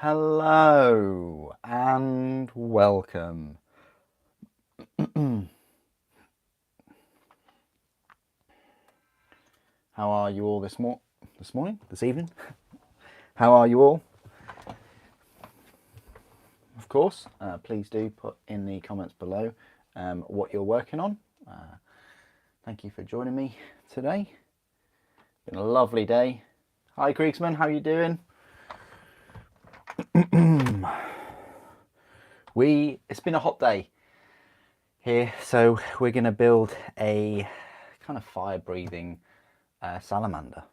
Hello and welcome. How are you all this morning, this evening? How are you all? Of course, please do put in the comments below what you're working on. Thank you for joining me today. Been a lovely day. Hi, Kriegsman, how are you doing? It's been a hot day here, so we're going to build a kind of fire-breathing salamander.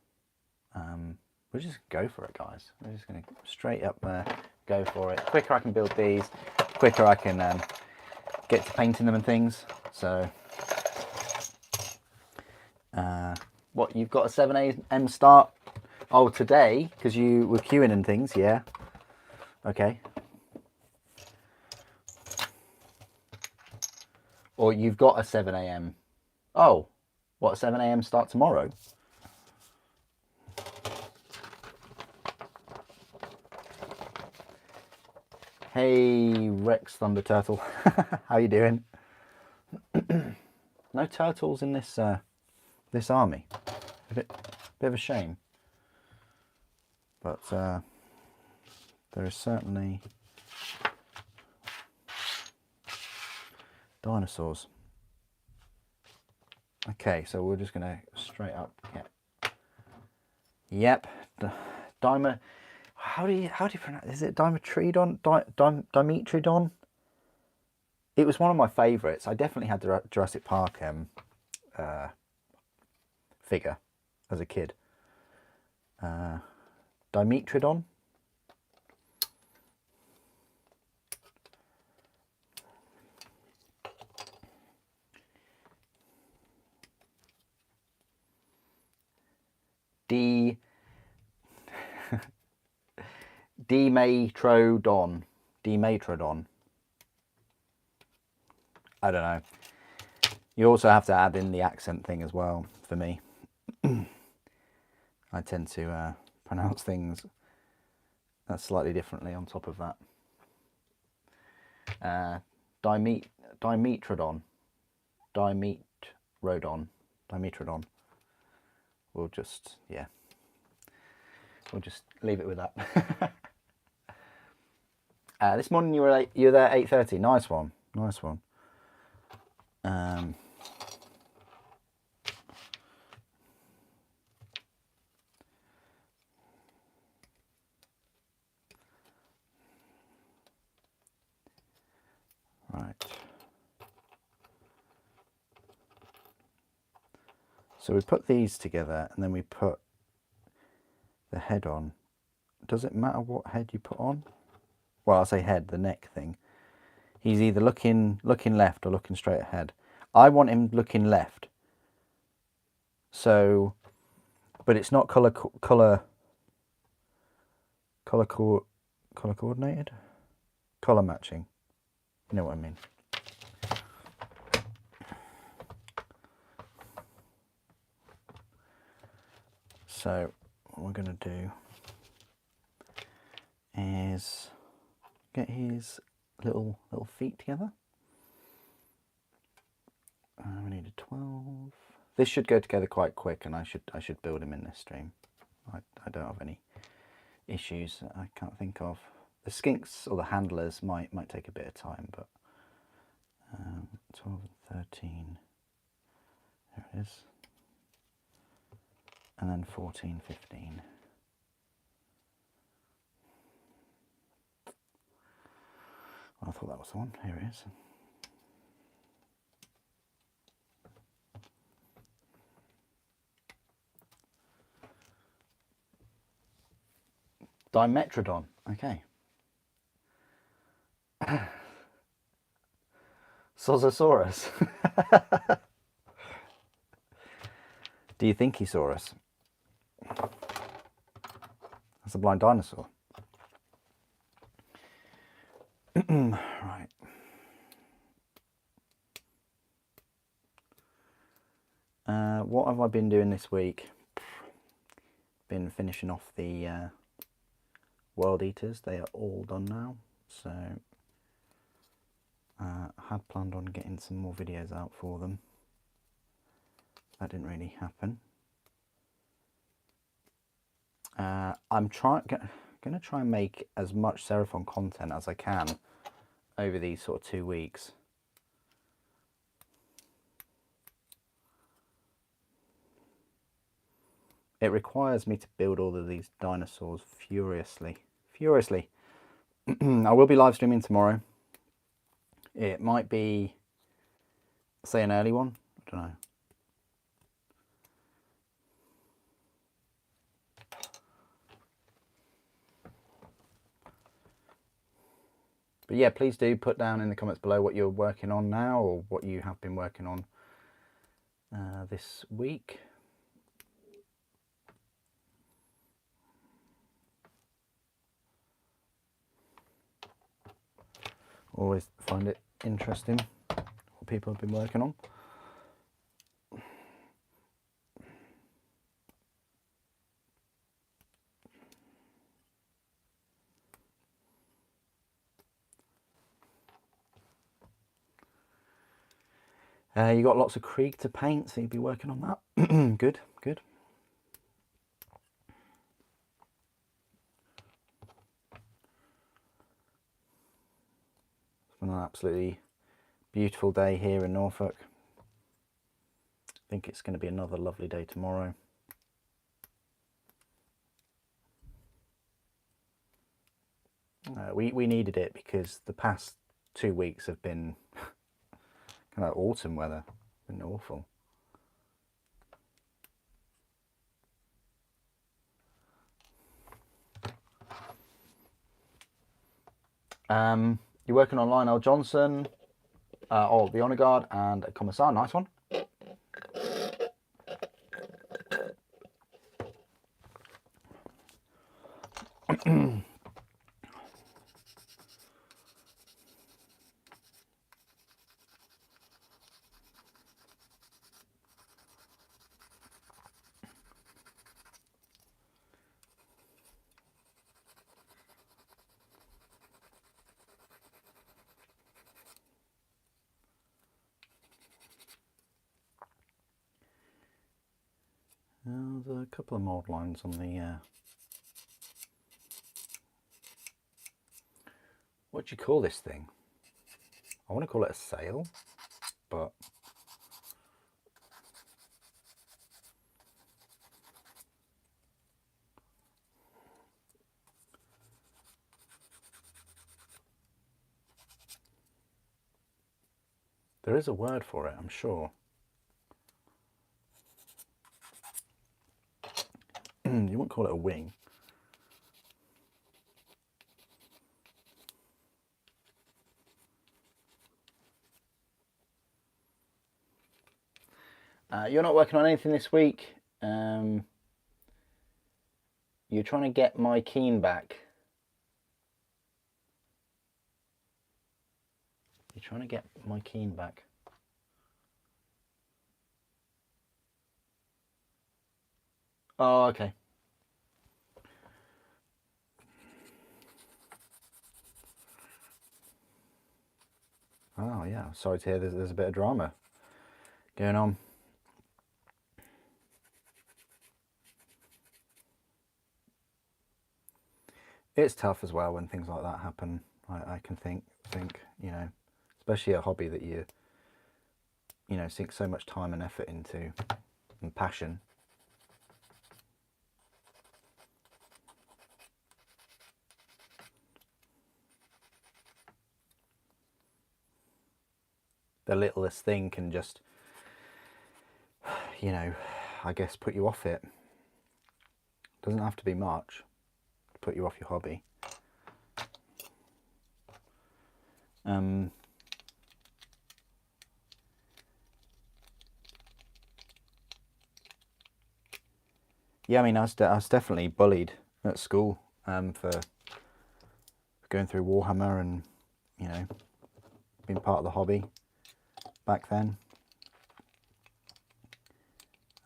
We'll just go for it, guys. We're just going to straight up there, go for it. Quicker I can build these, quicker I can get to painting them and things. So, what, you've got a 7 a.m. start? Oh, today, because you were queuing and things, yeah. Okay. Or you've got a 7 a.m. Oh, what, 7 a.m. start tomorrow? Hey, Rex Thunder Turtle. How you doing? No turtles in this this army. A bit of a shame. But there is certainly dinosaurs. Okay, so we're just gonna straight up get. Yep, How do you pronounce? Is it Dimetrodon? Dimetrodon? It was one of my favourites. I definitely had the Jurassic Park figure as a kid. Dimetrodon. Dimetrodon. Dimetrodon. I don't know. You also have to add in the accent thing as well, for me. I tend to pronounce things slightly differently on top of that. Dimetrodon. Dimetrodon. We'll just leave it with that. This morning you were there at 8:30. Nice one. Right. So we put these together and then we put the head on. Does it matter what head you put on? Well, I'll say head, the neck thing. He's either looking left or looking straight ahead. I want him looking left. So, but it's not color coordinated, color matching. You know what I mean? So what we're going to do is get his little feet together. We need a 12. This should go together quite quick, and I should build him in this stream. I don't have any issues that I can't think of. The skinks or the handlers might take a bit of time, but 12 and 13. There it is. And then 14, 15. I thought that was the one. Here it is. Dimetrodon. Okay. Sozosaurus. Do you think he saw us? That's a blind dinosaur. Right. What have I been doing this week? Been finishing off the world eaters, they are all done now. So I had planned on getting some more videos out for them. That didn't really happen. I'm going to try and make as much Seraphon content as I can over these sort of 2 weeks. It requires me to build all of these dinosaurs furiously. I will be live streaming tomorrow. It might be, say, an early one. I don't know. But yeah, please do put down in the comments below what you're working on now, or what you have been working on this week. Always find it interesting what people have been working on. You got lots of creek to paint, so you'll be working on that. Good, good. It's been an absolutely beautiful day here in Norfolk. I think it's going to be another lovely day tomorrow. We needed it because the past 2 weeks have been kind of autumn weather. Been awful. You're working on Lionel Johnson, the Honour Guard, and a Commissar. Nice one. There's a couple of mould lines on the what do you call this thing? I want to call it a sail, but there is a word for it, I'm sure. You wouldn't call it a wing. You're not working on anything this week. You're trying to get my Keen back. You're trying to get my Keen back. Oh, okay. Oh, yeah. Sorry to hear there's a bit of drama going on. It's tough as well when things like that happen. I can think, you know, especially a hobby that you sink so much time and effort into, and passion. The littlest thing can just, I guess put you off it. Doesn't have to be much to put you off your hobby. Yeah, I mean, I was definitely bullied at school for going through Warhammer and, being part of the hobby back then.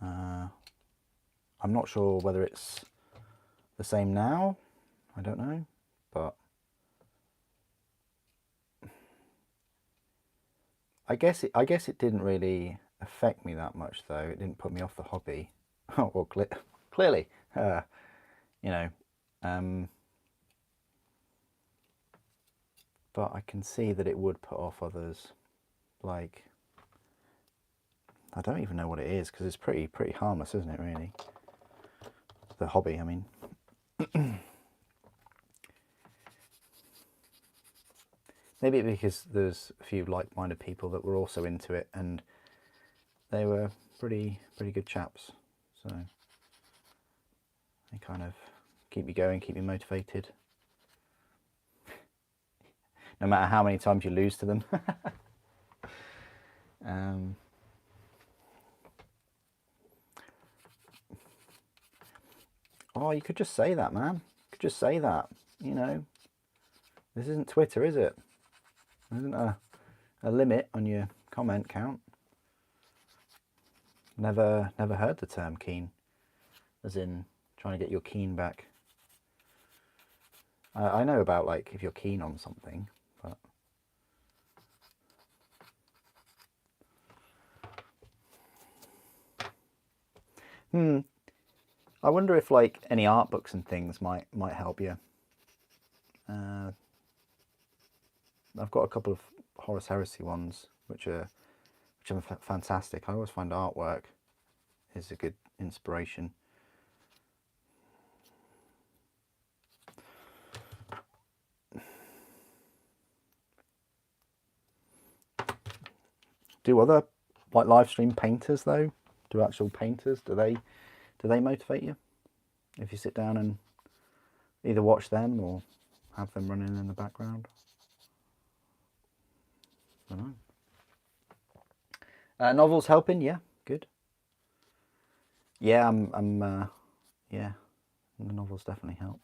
I'm not sure whether it's the same now. I don't know, but I guess it didn't really affect me that much, though. It didn't put me off the hobby. Oh, well, clearly, you know, but I can see that it would put off others. Like, I don't even know what it is, because it's pretty harmless, isn't it, really? The hobby, I mean. Maybe because there's a few like-minded people that were also into it, and they were pretty good chaps. So they kind of keep you going, keep you motivated. No matter how many times you lose to them. Oh, you could just say that, man. You could just say that. You know, this isn't Twitter, is it? There isn't a limit on your comment count. Never heard the term keen, as in trying to get your keen back. I know about, like, if you're keen on something, but I wonder if, like, any art books and things might help you. I've got a couple of Horus Heresy ones, which are fantastic. I always find artwork is a good inspiration. Do other, like, live stream painters, though? Do actual painters, do they motivate you? If you sit down and either watch them or have them running in the background? I don't know. Novels helping, yeah, good. Yeah, yeah, the novels definitely help.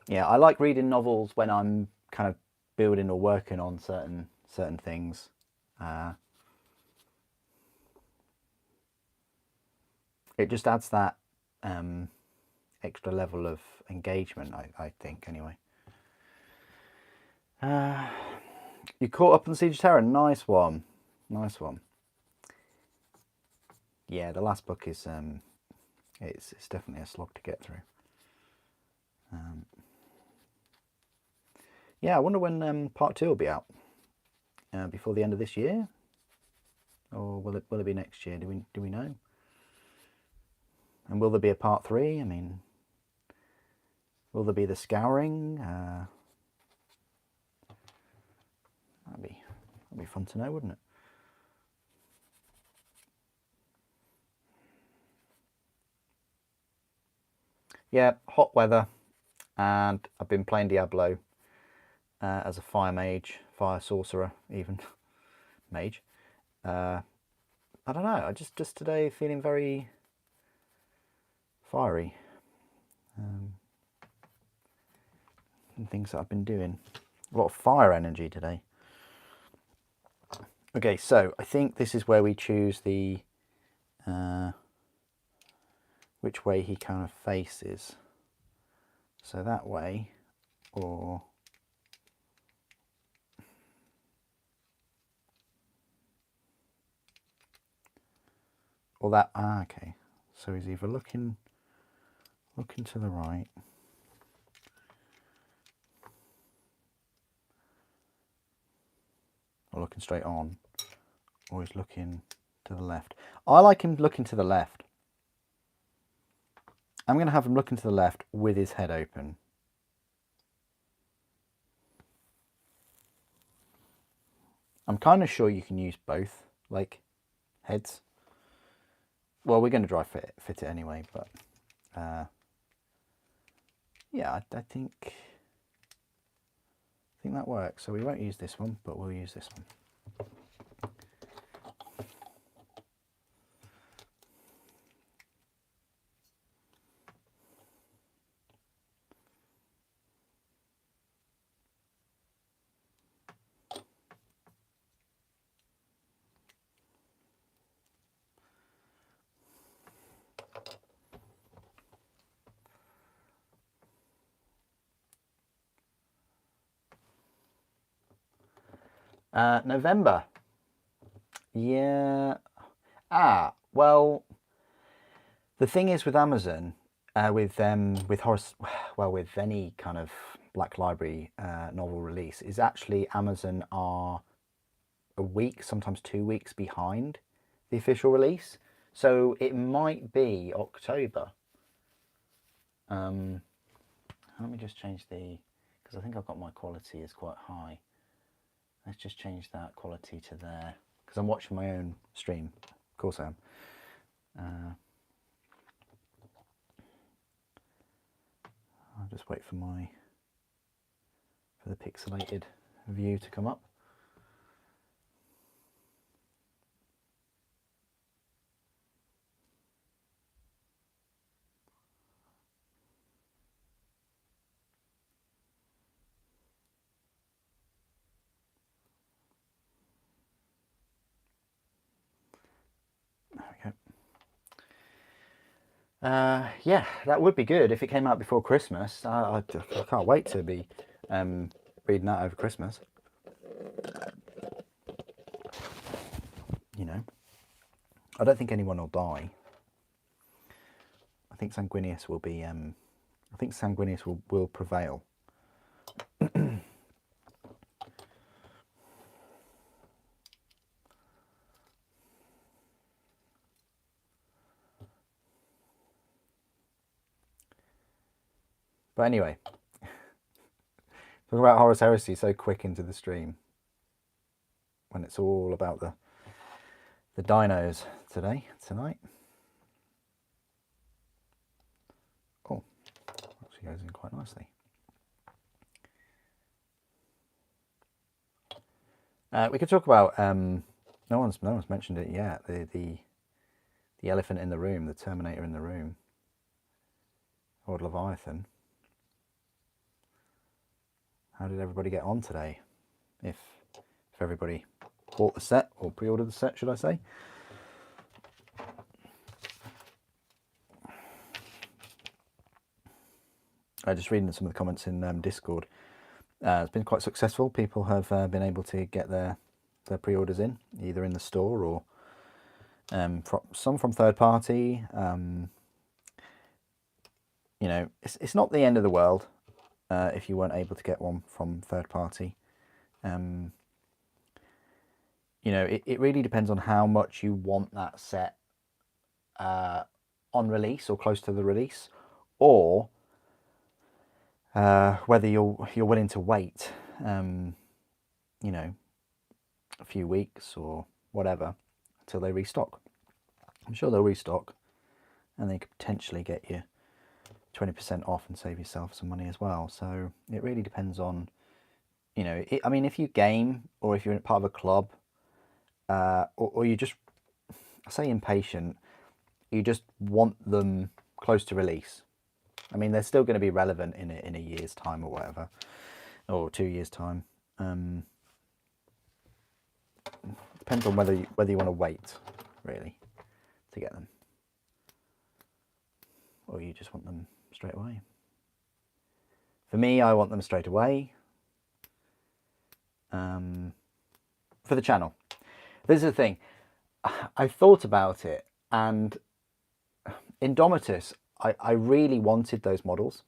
Yeah, I like reading novels when I'm kind of building or working on certain things. It just adds that extra level of engagement, I think, anyway. You caught up on Siege of Terror. Nice one. Nice one. Yeah, the last book is it's definitely a slog to get through. Yeah, I wonder when part 2 will be out. Before the end of this year, or will it be next year? Do we know? And will there be a part 3? I mean, will there be the scouring? That'd be fun to know, wouldn't it? Yeah, hot weather, and I've been playing Diablo as a fire mage, fire sorcerer, even mage. I don't know. I just today feeling very fiery. And things that I've been doing. A lot of fire energy today. Okay, so I think this is where we choose the which way he kind of faces. So that way, or that. Okay. So he's either looking to the right, or looking straight on, or he's looking to the left. I like him looking to the left. I'm going to have him looking to the left with his head open. I'm kind of sure you can use both, like, heads. Well, we're going to dry fit it anyway, but yeah, I think that works. So we won't use this one, but we'll use this one. November. Yeah. Well, the thing is with Amazon, with Horace, well, with any kind of Black Library novel release, is actually Amazon are a week, sometimes 2 weeks behind the official release. So it might be October. Let me just change because I think I've got my quality is quite high. Let's just change that quality to there, because I'm watching my own stream. Of course I am. I'll just wait for the pixelated view to come up. There we go. Yeah, that would be good if it came out before Christmas. I can't wait to be reading that over Christmas. You know, I don't think anyone will die. I think Sanguinius will be. I think Sanguinius will prevail. But anyway, talking about Horus Heresy so quick into the stream when it's all about the dinos tonight. Oh, actually goes in quite nicely. We could talk about no one's mentioned it yet. The elephant in the room, the Terminator in the room, Lord Leviathan. How did everybody get on today? If everybody bought the set or pre-ordered the set, should I say? I just reading some of the comments in Discord. It's been quite successful. People have been able to get their pre-orders in, either in the store or some from third party. You know, it's not the end of the world if you weren't able to get one from third party. You know, it really depends on how much you want that set on release or close to the release, or whether you're willing to wait, you know, a few weeks or whatever until they restock. I'm sure they'll restock, and they could potentially get you 20% off and save yourself some money as well. So it really depends on, you know, I mean, if you game or if you're part of a club, or you just, I say impatient, you just want them close to release. I mean, they're still going to be relevant in a year's time or whatever, or 2 years' time. Depends on whether you want to wait, really, to get them, or you just want them straight away. For me, I want them straight away. For the channel. This is the thing. I thought about it, and Indomitus, I really wanted those models.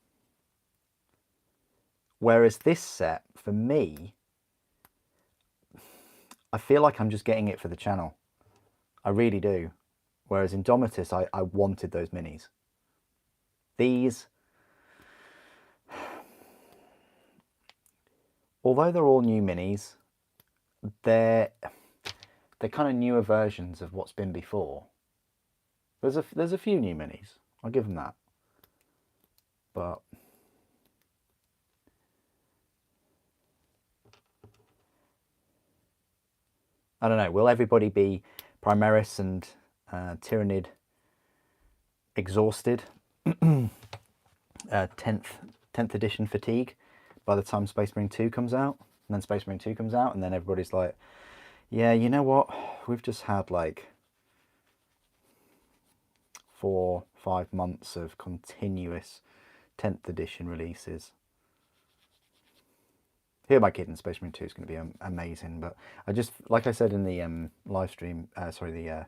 Whereas this set, for me, I feel like I'm just getting it for the channel. I really do. Whereas Indomitus, I wanted those minis. These, although they're all new minis, they're kind of newer versions of what's been before. There's a few new minis, I'll give them that, but I don't know. Will everybody be Primaris and Tyrannid exhausted? 10th edition fatigue by the time Space Marine 2 comes out, and then Space Marine 2 comes out, and then everybody's like, yeah, you know what, we've just had like 4-5 months of continuous 10th edition releases. Who am I kidding? Space Marine 2 is going to be amazing. But I just, like I said in the live stream, sorry, the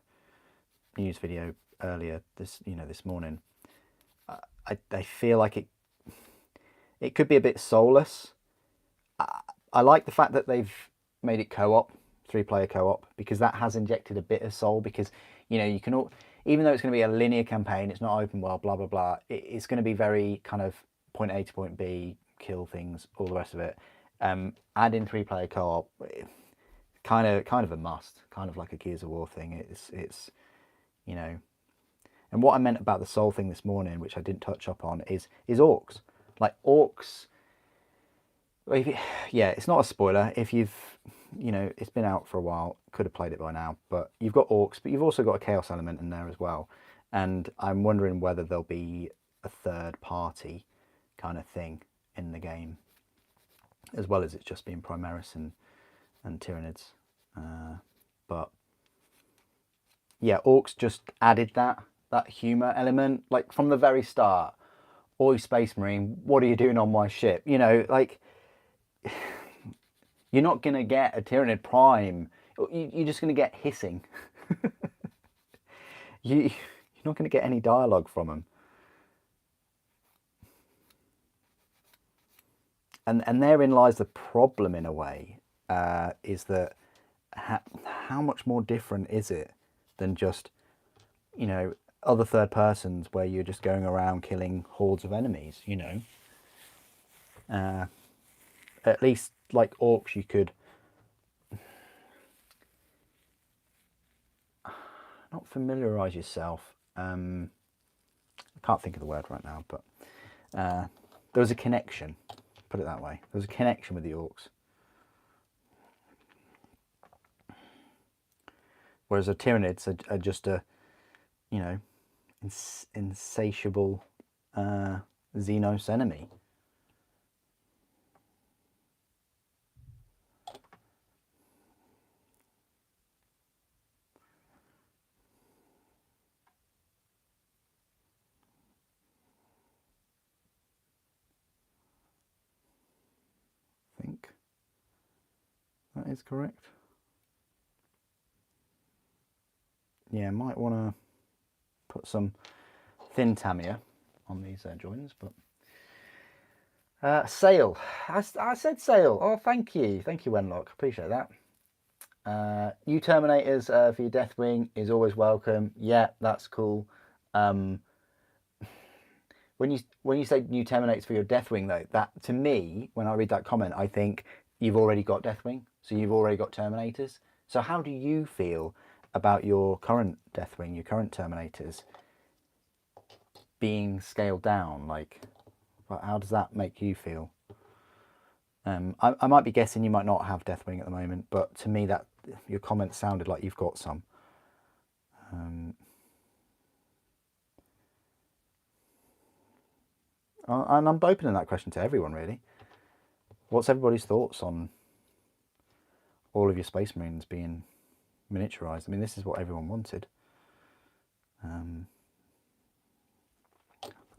news video earlier this morning, I feel like it could be a bit soulless. I like the fact that they've made it co-op, 3-player co-op, because that has injected a bit of soul. Because you can all, even though it's going to be a linear campaign, it's not open world, blah blah blah. It's going to be very kind of point A to point B, kill things, all the rest of it. Add in 3-player co-op, kind of a must, kind of like a Gears of War thing. It's and what I meant about the soul thing this morning, which I didn't touch up on, is orcs. Like orcs. Yeah, it's not a spoiler if you've, it's been out for a while, could have played it by now, but you've got orcs, but you've also got a chaos element in there as well. And I'm wondering whether there'll be a third party kind of thing in the game, as well as it's just being Primaris and Tyranids. But yeah, orcs just added that humour element, like from the very start. Oi, Space Marine, what are you doing on my ship? Like, you're not going to get a Tyranid Prime. You're just going to get hissing. You're not going to get any dialogue from them. And therein lies the problem, in a way, is that how much more different is it than just, other third persons where you're just going around killing hordes of enemies, At least, like orcs, you could not familiarise yourself. I can't think of the word right now, but there was a connection, put it that way. There was a connection with the orcs. Whereas the Tyranids are just a, insatiable Xenos enemy. I think that is correct. Yeah, might want to put some thin Tamiya on these joins, but sail. I said sail. Oh, thank you, Wenlock. Appreciate that. New Terminators for your Deathwing is always welcome. Yeah, that's cool. When you say new Terminators for your Deathwing, though, that to me, when I read that comment, I think you've already got Deathwing, so you've already got Terminators. So how do you feel about your current Deathwing, your current Terminators being scaled down? Like, how does that make you feel? I might be guessing you might not have Deathwing at the moment, but to me that your comment sounded like you've got some. And I'm opening that question to everyone, really. What's everybody's thoughts on all of your Space Marines being miniaturized? I mean, this is what everyone wanted.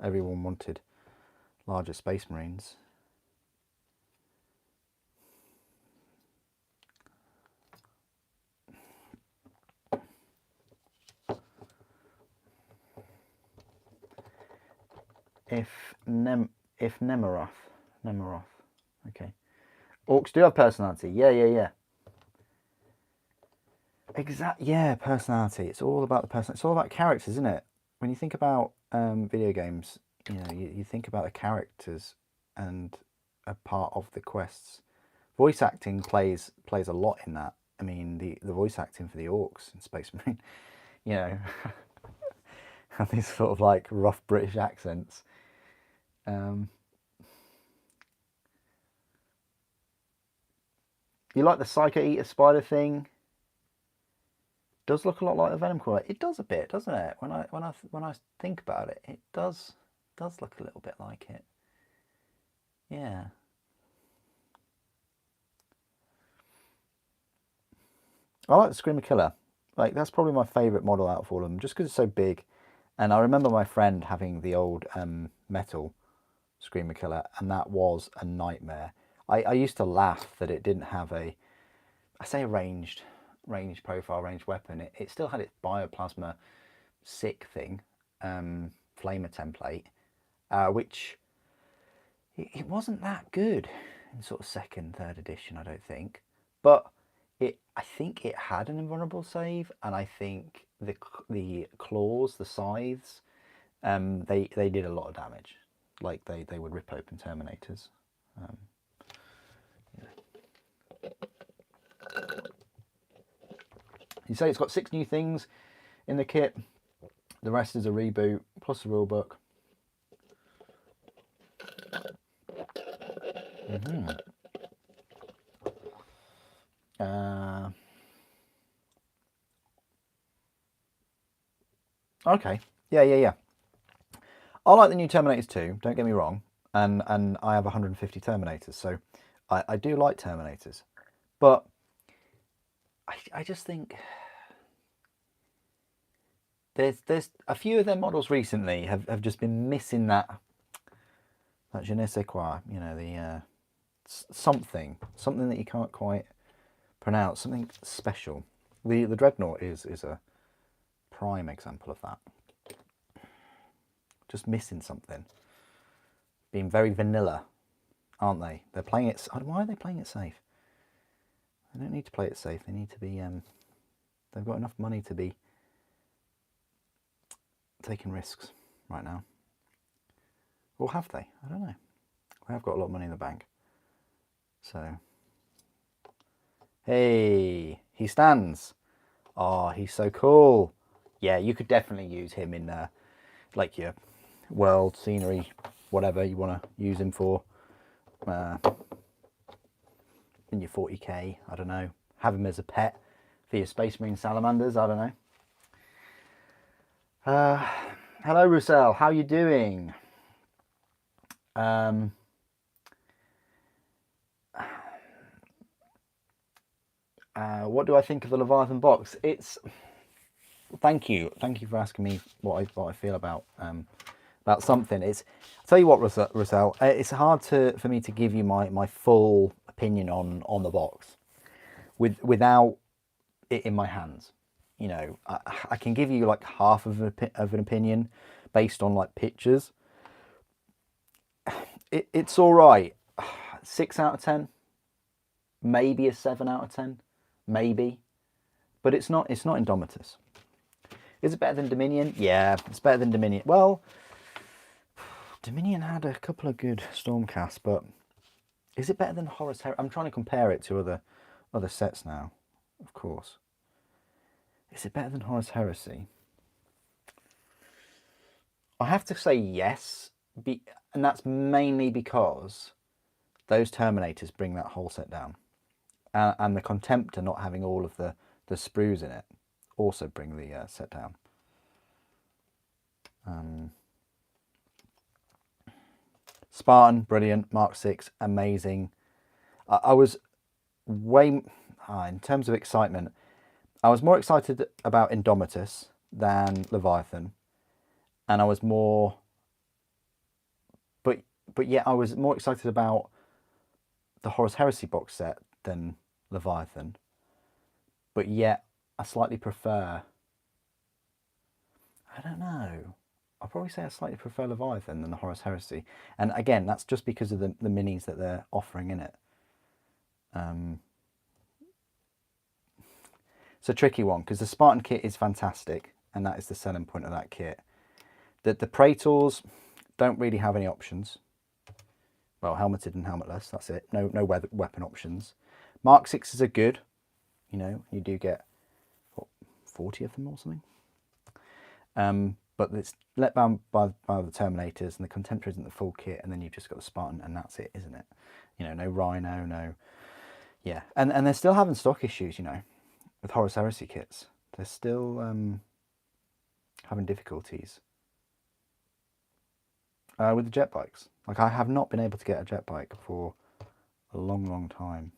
Everyone wanted larger Space Marines. If Nemeroth, okay. Orcs do have personality. Yeah. Yeah, personality. It's all about the person. It's all about characters, isn't it? When you think about video games, you think about the characters and a part of the quests. Voice acting plays a lot in that. I mean, the voice acting for the orcs in Space Marine, have these sort of like rough British accents. You like the Psycho Eater spider thing? Does look a lot like a Venom Crawler. It does a bit, doesn't it? When I think about it, it does look a little bit like it. Yeah. I like the Screamer Killer. Like, that's probably my favourite model out of all of them, just because it's so big. And I remember my friend having the old metal Screamer Killer, and that was a nightmare. I used to laugh that it didn't have I say a ranged profile, ranged weapon. It still had its bioplasma sick thing, flamer template, which it wasn't that good in sort of second, third edition, I don't think. But I think it had an invulnerable save, and I think the claws, the scythes, they did a lot of damage. Like they would rip open Terminators. You say it's got 6 new things in the kit. The rest is a reboot plus a rulebook. Okay. Yeah. I like the new Terminators too, don't get me wrong. And I have 150 Terminators, so I do like Terminators. But I just think there's a few of their models recently have just been missing that je ne sais quoi, you know, the something that you can't quite pronounce, something special. The Dreadnought is a prime example of that. Just missing something. Being very vanilla, aren't they? They're playing it. Why are they playing it safe? They don't need to play it safe. They need to be. They've got enough money to be taking risks right now. Or have they? I don't know. We have got a lot of money in the bank. So. Hey, he stands. Oh, he's so cool. Yeah, you could definitely use him in like your world scenery, whatever you want to use him for. In your 40k, I don't know. Have him as a pet for your Space Marine salamanders, I don't know. Hello, Roussel. How you doing? What do I think of the Leviathan box? Thank you for asking me what I feel about something. I'll tell you what, Roussel, it's hard for me to give you my full opinion on the box without it in my hands. You know, I can give you like half of an opinion based on like pictures. It's all right. 6 out of 10, maybe a 7 out of 10, maybe, but it's not Indomitus. Is it better than Dominion? Yeah, it's better than Dominion. Well, Dominion had a couple of good Stormcasts, but is it better than Horus Heresy? I'm trying to compare it to other sets now, of course. Is it better than Horus Heresy? I have to say yes, and that's mainly because those Terminators bring that whole set down. And the Contemptor not having all of the sprues in it also bring the set down. Spartan, brilliant. Mark 6, amazing. I was in terms of excitement, I was more excited about Indomitus than Leviathan, and I was more, but yeah, I was more excited about the Horus Heresy box set than Leviathan, but yet I slightly prefer, I don't know, I'll probably say I slightly prefer Leviathan than the Horus Heresy, and again, that's just because of the minis that they're offering in it. It's a tricky one because the Spartan kit is fantastic, and that is the selling point of that kit. The Praetors don't really have any options. Well, helmeted and helmetless, that's it. No weapon options. Mark 6s are good. You know, you do get, what, 40 of them or something? But it's let down by the Terminators, and the Contemptor isn't the full kit, and then you've just got the Spartan, and that's it, isn't it? You know, no Rhino, no... Yeah, and they're still having stock issues, you know, with Horus Heresy kits. They're still having difficulties with the jet bikes. Like, I have not been able to get a jet bike for a long time.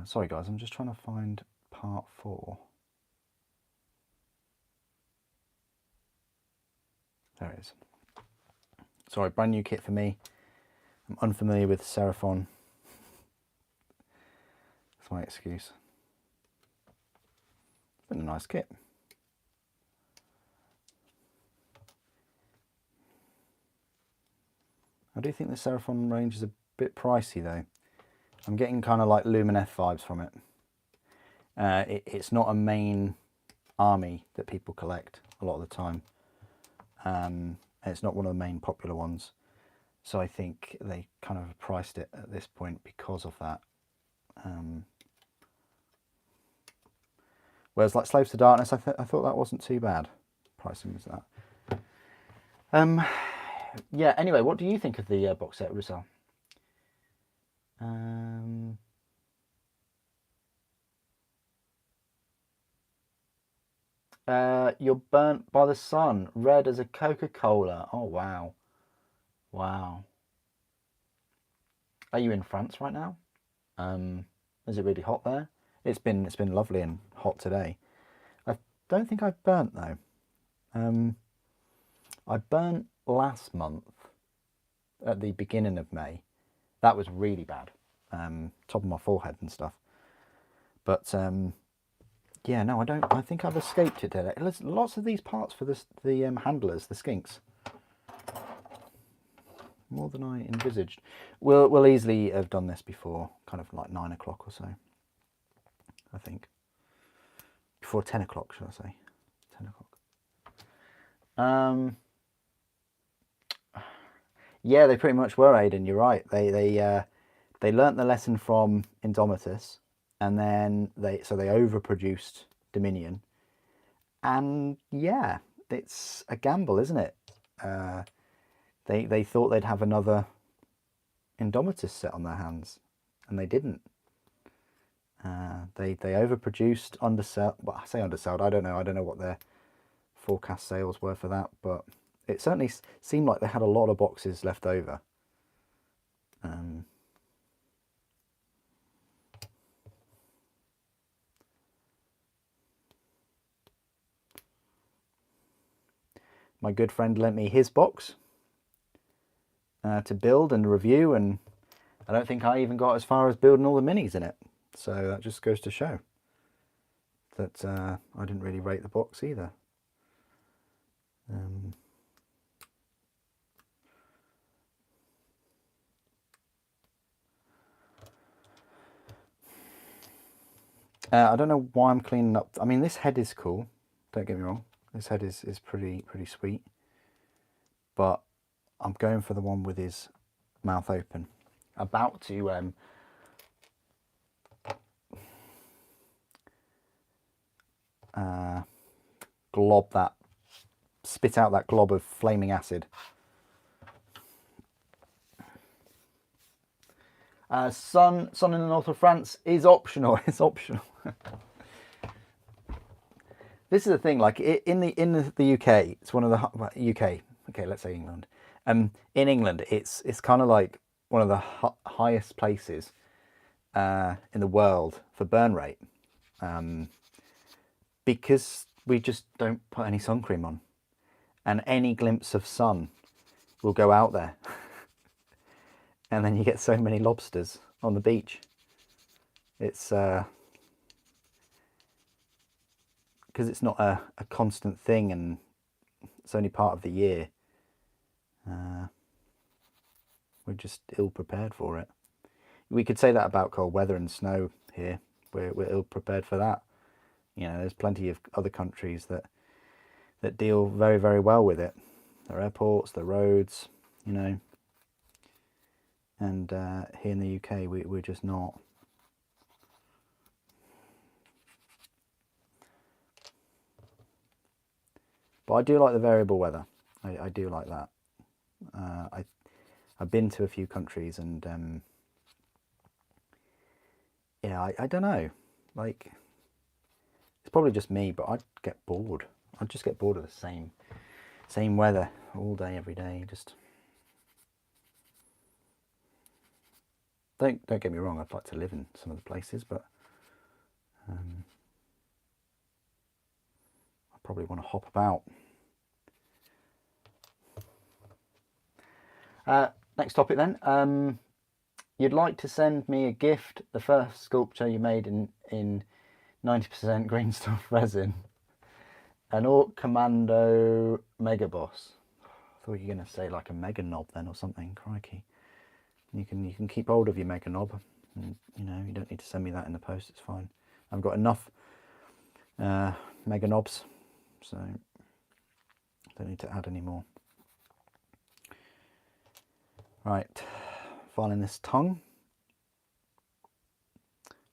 Sorry guys, I'm just trying to find part 4. There it is. Sorry, brand new kit for me. I'm unfamiliar with Seraphon. That's my excuse. It's been a nice kit. I do think the Seraphon range is a bit pricey though. I'm getting kind of like Lumineth vibes from it. It's not a main army that people collect a lot of the time. It's not one of the main popular ones. So I think they kind of priced it at this point because of that. Whereas like Slaves to Darkness, I thought that wasn't too bad. Pricing was that. Yeah, anyway, what do you think of the box set, Rizal? You're burnt by the sun, red as a Coca-Cola. Oh, wow. Wow. Are you in France right now? Is it really hot there? It's been lovely and hot today. I don't think I've burnt though. I burnt last month at the beginning of May. That was really bad. Top of my forehead and stuff. But yeah, no, I don't. I think I've escaped it today. There's lots of these parts for the handlers, the skinks. More than I envisaged. We'll easily have done this before, kind of like 9 o'clock or so. I think before 10 o'clock, should I say? 10 o'clock. Yeah, they pretty much were, Aidan. You're right. They learnt the lesson from Indomitus, and then they overproduced Dominion, and yeah, it's a gamble, isn't it? They thought they'd have another Indomitus set on their hands, and they didn't. They overproduced, undersell. Well, I say undersold. I don't know what their forecast sales were for that, but it certainly seemed like they had a lot of boxes left over. My good friend lent me his box to build and review, and I don't think I even got as far as building all the minis in it. So that just goes to show that I didn't really rate the box either. I don't know why I'm cleaning up. I mean, this head is cool. Don't get me wrong. This head is pretty sweet. But I'm going for the one with his mouth open. About to spit out that glob of flaming acid. Sun in the north of France is optional. It's optional. This is the thing. Like in the UK, it's one of the UK. Okay, let's say England. In England, it's kind of like one of the highest places in the world for burn rate, because we just don't put any sun cream on, and any glimpse of sun will go out there. And then you get so many lobsters on the beach. It's because it's not a constant thing, and it's only part of the year. We're just ill prepared for it. We could say that about cold weather and snow here. We're ill prepared for that. You know, there's plenty of other countries that deal very, very well with it. Their airports, their roads, you know. And here in the UK, we're just not. But I do like the variable weather. I do like that. I've been to a few countries, and yeah, I don't know. Like, it's probably just me, but I'd get bored. I'd just get bored of the same weather all day, every day. Just don't get me wrong. I'd like to live in some of the places, but I probably want to hop about. next topic then. You'd like to send me a gift, the first sculpture you made in 90% green stuff resin. An Orc Commando Mega Boss. I thought you were going to say like a Mega Knob then or something. Crikey. You can keep hold of your Mega Knob. And, you know, you don't need to send me that in the post. It's fine. I've got enough Mega Knobs, so don't need to add any more. Right, filing this tongue.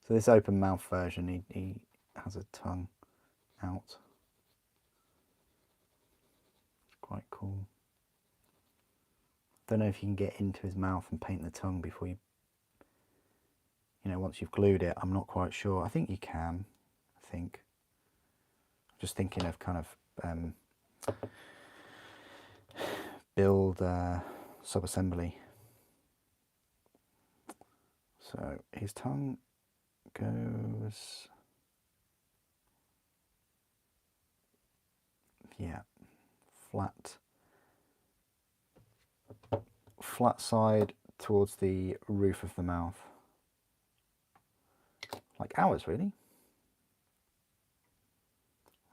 So this open mouth version, he has a tongue out. Quite cool. Don't know if you can get into his mouth and paint the tongue before you know, once you've glued it. I'm not quite sure. I think you can. I think. I'm just thinking of kind of build sub-assembly. So his tongue goes, yeah, flat side towards the roof of the mouth. Like ours, really.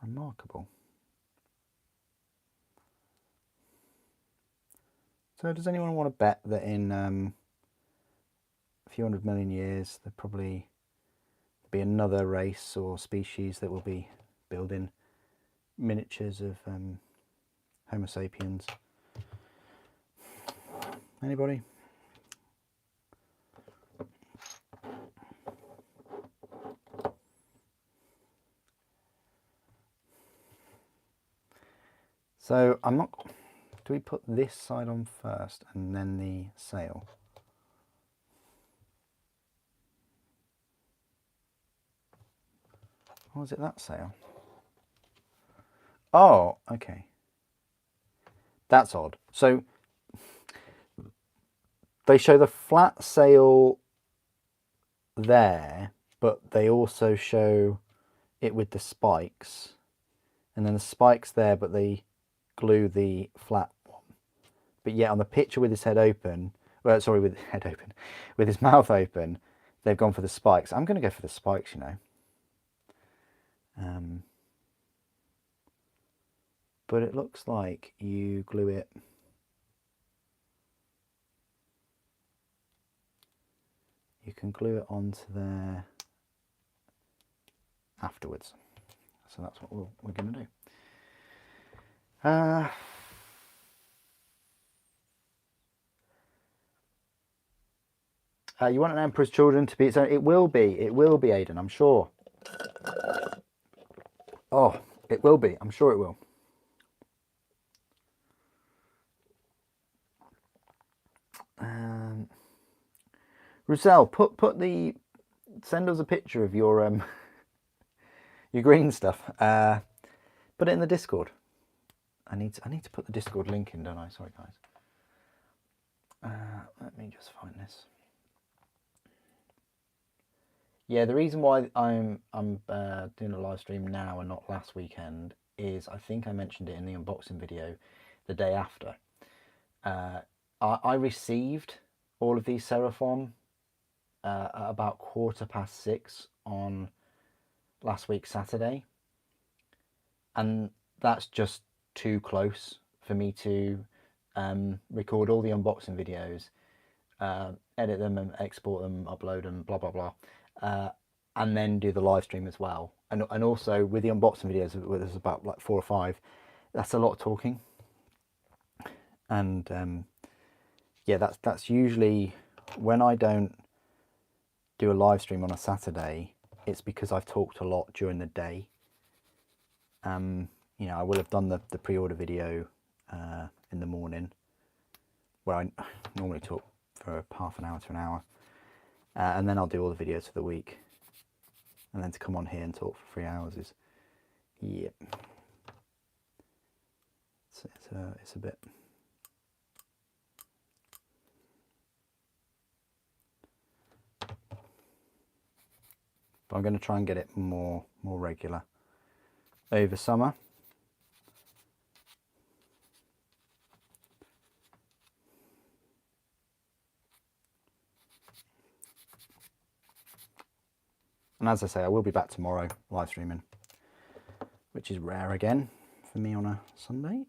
Remarkable. So does anyone want to bet that in a few 100 million years there'll probably be another race or species that will be building miniatures of Homo sapiens? Anybody? So I'm not, do we put this side on first and then the sail? Or was it that sail? Oh, okay. That's odd. So they show the flat sail there, but they also show it with the spikes. And then the spikes there, but they glue the flat one. But yet on the picture with his head open, well, sorry, with his head open, with his mouth open, they've gone for the spikes. I'm going to go for the spikes, you know. But it looks like you glue it. You can glue it onto there afterwards. So that's what we're going to do. You want an Emperor's Children to be its own? It will be, Aidan, I'm sure. Oh, it will be, I'm sure it will. Roussel, send us a picture of your your green stuff. Put it in the Discord. I need to put the Discord link in, don't I? Sorry, guys. Let me just find this. Yeah, the reason why I'm doing a live stream now and not last weekend is I think I mentioned it in the unboxing video the day after. I received all of these Seraphon at about 6:15 on last week Saturday, and that's just too close for me to record all the unboxing videos, edit them and export them, upload them, blah blah blah, and then do the live stream as well. And also with the unboxing videos, there's about like 4 or 5. That's a lot of talking, and yeah, that's usually when I don't do a live stream on a Saturday. It's because I've talked a lot during the day. You know, I will have done the pre-order video in the morning, where I normally talk for half an hour to an hour, and then I'll do all the videos for the week, and then to come on here and talk for 3 hours is, yep, it's a bit. But I'm going to try and get it more regular over summer. And as I say, I will be back tomorrow live streaming, which is rare again for me on a Sunday.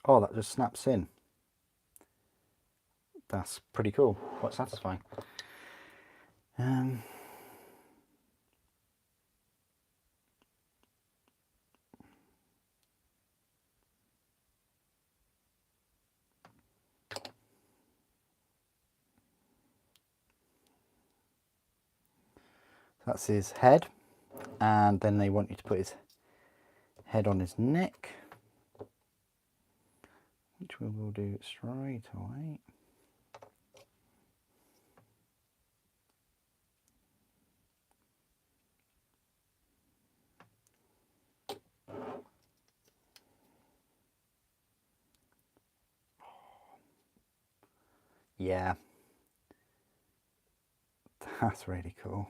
Oh, that just snaps in. That's pretty cool, quite satisfying. That's his head, and then they want you to put his head on his neck, which we will do straight away. Yeah, that's really cool.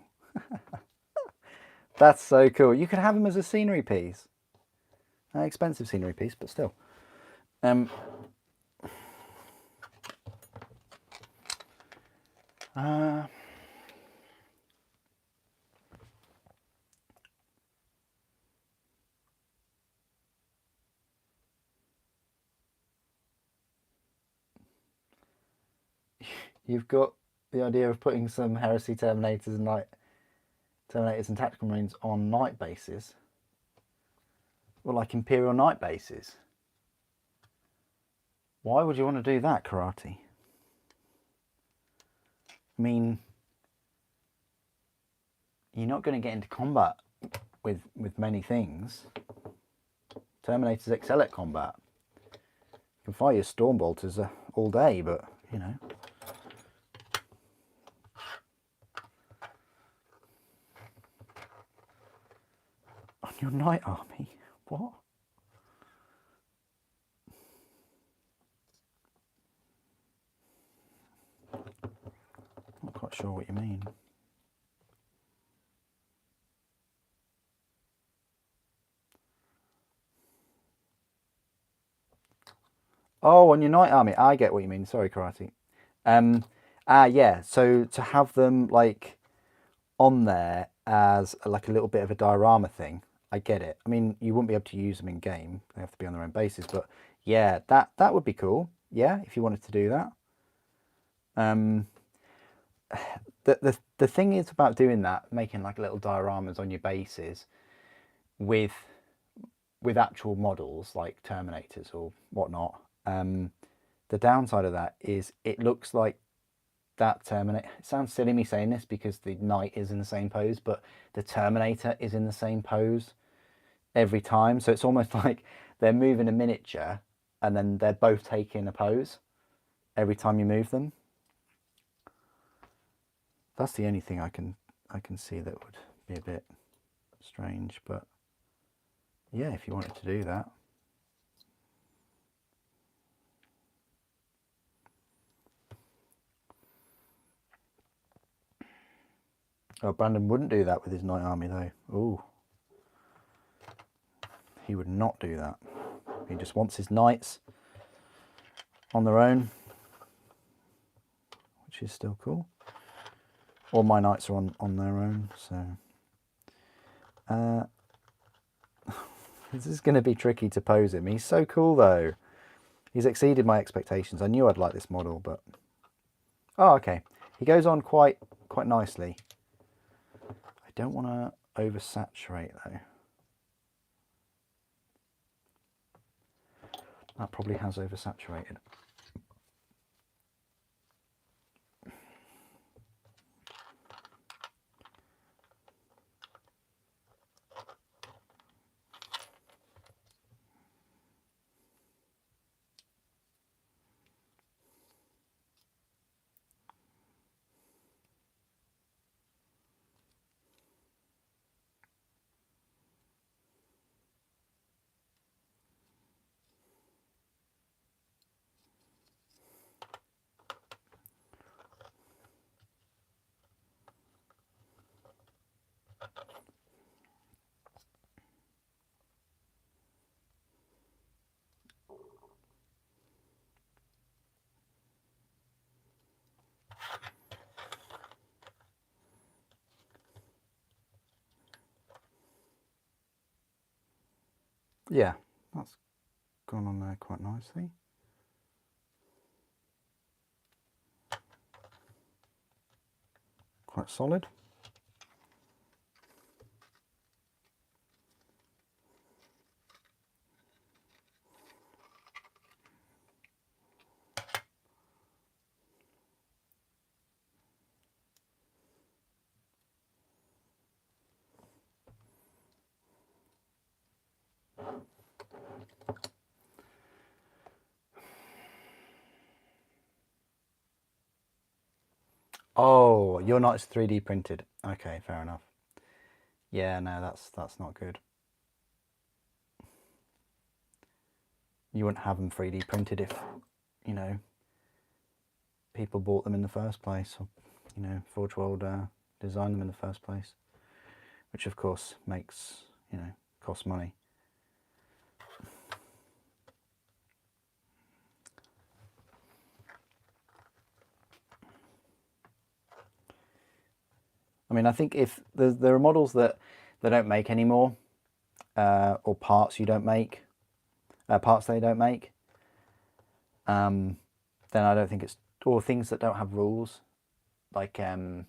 That's so cool. You could have him as a scenery piece. Expensive scenery piece, but still. You've got the idea of putting some Heresy Terminators and Tactical Marines on night bases, or like Imperial night bases. Why would you want to do that, Karate? I mean, you're not going to get into combat with many things. Terminators excel at combat. You can fire your Stormbolters all day, but you know. On your Night Army? What? Not quite sure what you mean. Oh, on your Night Army. I get what you mean. Sorry, Karate. Yeah. So to have them like on there as like a little bit of a diorama thing, I get it. I mean, you wouldn't be able to use them in game. They have to be on their own bases. But yeah, that would be cool. Yeah, if you wanted to do that. The thing is about doing that, making like little dioramas on your bases with actual models like Terminators or whatnot. The downside of that is it looks like that Terminator. It sounds silly me saying this because the Knight is in the same pose, but the Terminator is in the same pose every time. So it's almost like they're moving a miniature and then they're both taking a pose every time you move them. That's the only thing I can see that would be a bit strange, but yeah, if you wanted to do that. Oh, Brandon wouldn't do that with his Night Army though. Ooh. He would not do that. He just wants his knights on their own, which is still cool. All my knights are on their own, so this is going to be tricky to pose him. He's so cool though. He's exceeded my expectations. I knew I'd like this model, but oh, okay. He goes on quite nicely. I don't want to oversaturate though. That probably has oversaturated. Yeah, that's gone on there quite nicely. Quite solid. Oh, you're not as 3D printed. Okay, fair enough. Yeah, no, that's not good. You wouldn't have them 3D printed if, you know, people bought them in the first place, or, you know, Forge World designed them in the first place, which of course makes, you know, costs money. I mean, I think if there are models that they don't make anymore, or parts you don't make, parts they don't make, then I don't think it's, or things that don't have rules, like a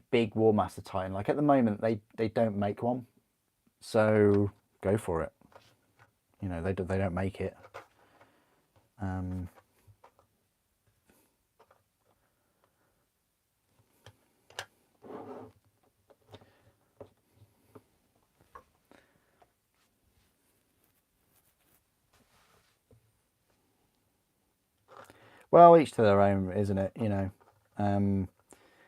big War Master Titan. Like at the moment, they don't make one, so go for it. You know, they don't make it. Well, each to their own, isn't it? You know,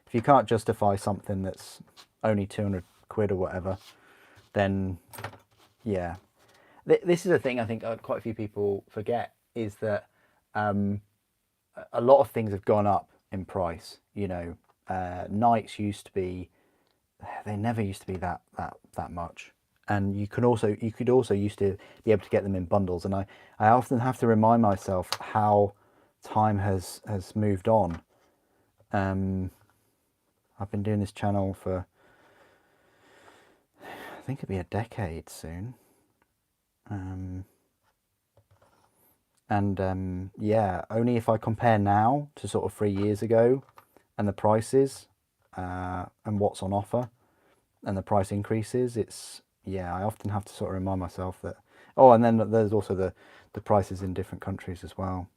if you can't justify something that's only 200 quid or whatever, then yeah. This is a thing I think quite a few people forget, is that a lot of things have gone up in price. You know, Knights used to be, they never used to be that much. And you could also used to be able to get them in bundles. And I often have to remind myself how time has moved on. I've been doing this channel for, I think it'll be a decade soon. Yeah, only if I compare now to sort of 3 years ago, and the prices, and what's on offer, and the price increases, it's, yeah, I often have to sort of remind myself that, oh, and then there's also the prices in different countries as well.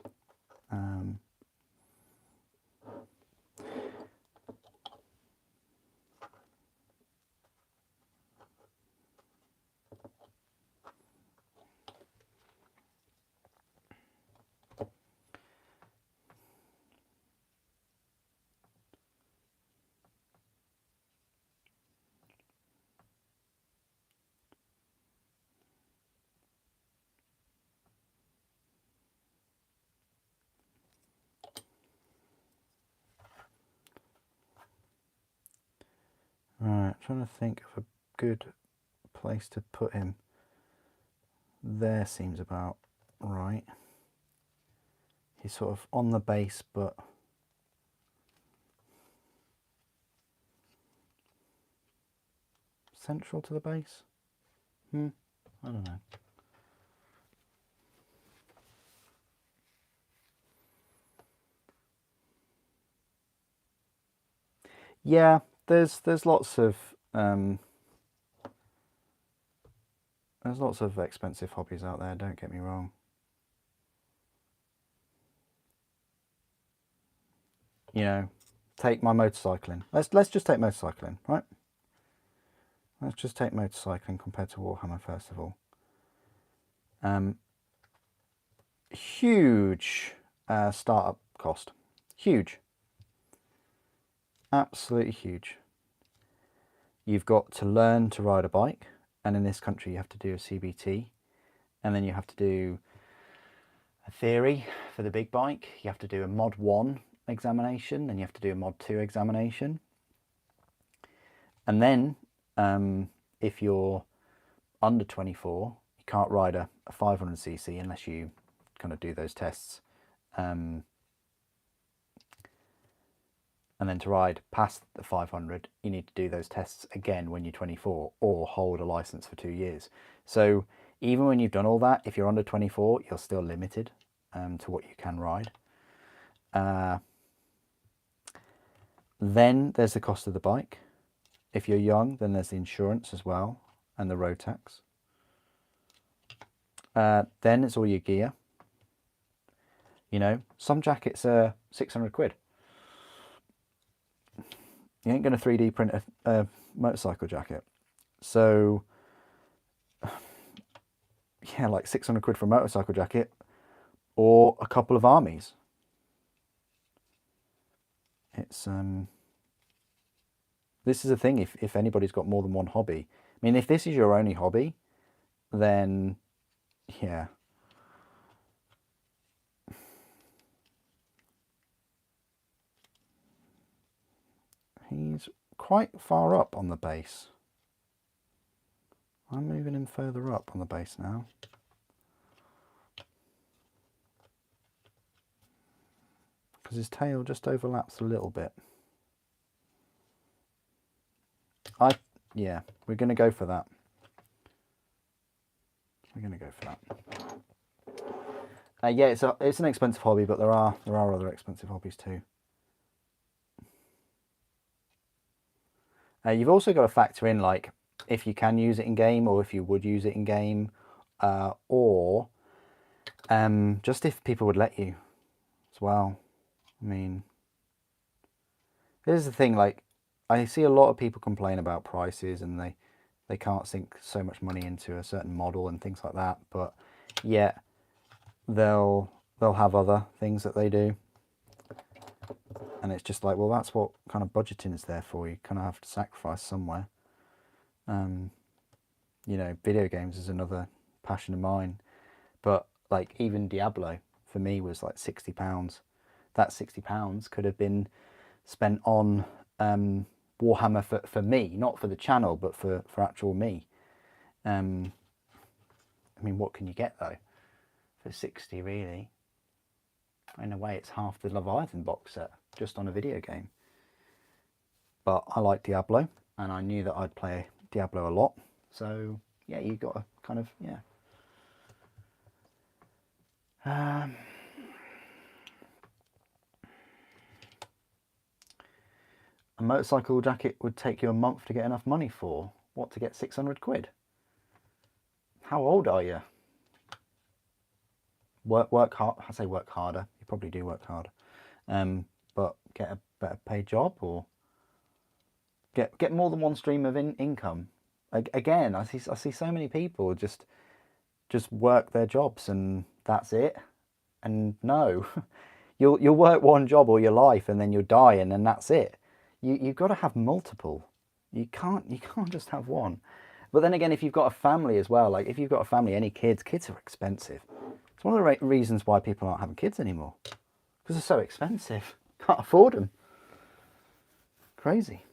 Right, trying to think of a good place to put him. There seems about right. He's sort of on the base, but central to the base? I don't know. Yeah, there's lots of expensive hobbies out there, don't get me wrong. You know, take my motorcycling. Let's just take motorcycling, right? Let's just take motorcycling compared to Warhammer first of all. Huge startup cost. Huge. Absolutely huge. You've got to learn to ride a bike, and in this country you have to do a CBT, and then you have to do a theory for the big bike. You have to do a Mod 1 examination, then you have to do a Mod 2 examination. And then if you're under 24, you can't ride a 500cc unless you kind of do those tests. And then to ride past the 500, you need to do those tests again when you're 24 or hold a license for 2 years. So even when you've done all that, if you're under 24, you're still limited to what you can ride. Then there's the cost of the bike. If you're young, then there's the insurance as well and the road tax. Then it's all your gear. You know, some jackets are 600 quid. You ain't going to 3D print a motorcycle jacket. So, yeah, like 600 quid for a motorcycle jacket or a couple of armies. It's, this is the thing, if anybody's got more than one hobby. I mean, if this is your only hobby, then, yeah. He's quite far up on the base. I'm moving him further up on the base now. Because his tail just overlaps a little bit. Yeah, we're going to go for that. We're going to go for that. Yeah, it's an expensive hobby, but there are other expensive hobbies too. You've also got to factor in, like, if you can use it in game, or if you would use it in game, or just if people would let you as well. I mean, here's the thing, like, I see a lot of people complain about prices and they can't sink so much money into a certain model and things like that, but yet they'll have other things that they do. And it's just like, well, that's what kind of budgeting is there for. You kind of have to sacrifice somewhere. You know, video games is another passion of mine. But like even Diablo for me was like £60. That £60 could have been spent on Warhammer for me, not for the channel, but for actual me. I mean, what can you get though for 60 really? In a way, it's half the Leviathan box set just on a video game. But I like Diablo, and I knew that I'd play Diablo a lot. So yeah, you got to kind of, yeah. A motorcycle jacket would take you a month to get enough money for. What, to get 600 quid? How old are you? Work hard. I say work harder. You probably do work harder. But get a better paid job, or get more than one stream of income. Again, I see so many people just work their jobs and that's it. And no, you'll work one job all your life and then you'll die and then that's it. You've got to have multiple. You can't just have one. But then again, if you've got a family as well, like if you've got a family, any kids are expensive. It's one of the reasons why people aren't having kids anymore, because they're so expensive. Can't afford them. Crazy.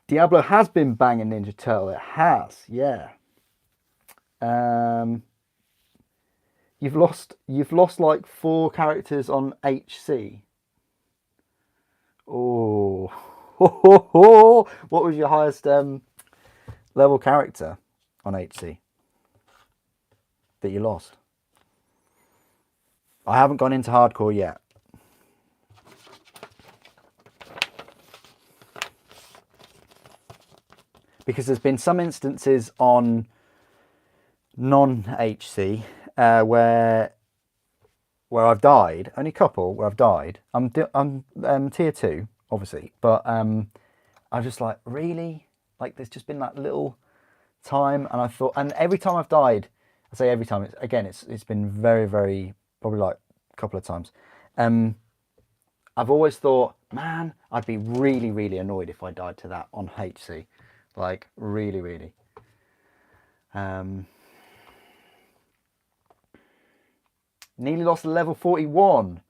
Diablo has been banging Ninja Turtle. It has, yeah. You've lost like 4 characters on HC. Oh, what was your highest level character on HC that you lost? I haven't gone into hardcore yet. Because there's been some instances on non-HC where I've died. Only a couple where I've died. I'm tier 2, obviously, but I'm just like, really? Like, there's just been that little time, and I thought, and every time I've died, I say every time. It's been very, very, probably like a couple of times. I've always thought, man, I'd be really, really annoyed if I died to that on HC. Like, really, really. Nearly lost to level 41.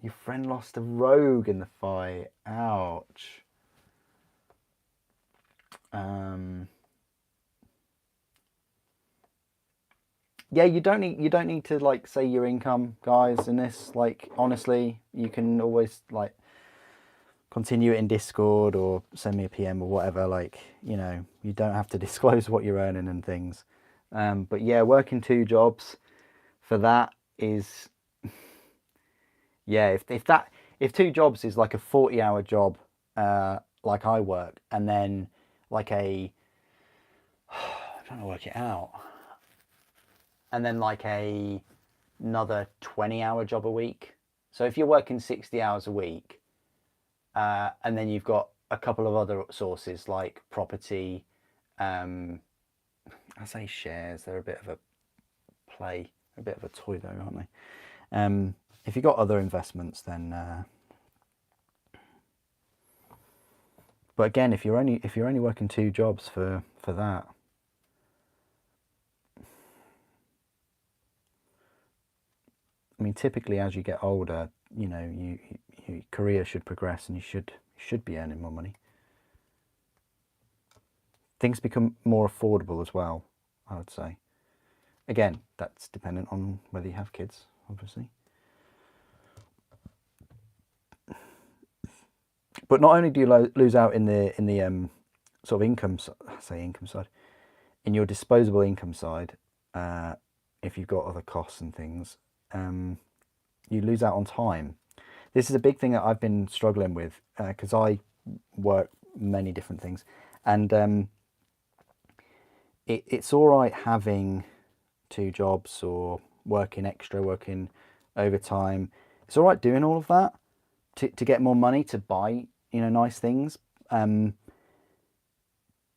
Your friend lost a rogue in the fight. Ouch. yeah, you don't need to like say your income, guys, in this. Like, honestly, you can always like continue it in Discord or send me a PM or whatever. Like, you know, you don't have to disclose what you're earning and things. But yeah, working 2 jobs for that is, yeah, if 2 jobs is like a 40-hour job, like I work, and then like I'm trying to work it out, and then like another 20-hour job a week. So if you're working 60 hours a week, and then you've got a couple of other sources like property, I say shares, they're a bit of a play, a bit of a toy though, aren't they? If you've got other investments, then but again, if you're only working 2 jobs for that, I mean, typically as you get older, you know, your career should progress and you should be earning more money. Things become more affordable as well, I would say. Again, that's dependent on whether you have kids, obviously. But not only do you lose out in the sort of income side, in your disposable income side, if you've got other costs and things, you lose out on time. This is a big thing that I've been struggling with because I work many different things, and it's all right having 2 jobs or working extra, working overtime. It's all right doing all of that to get more money to buy, you know, nice things. But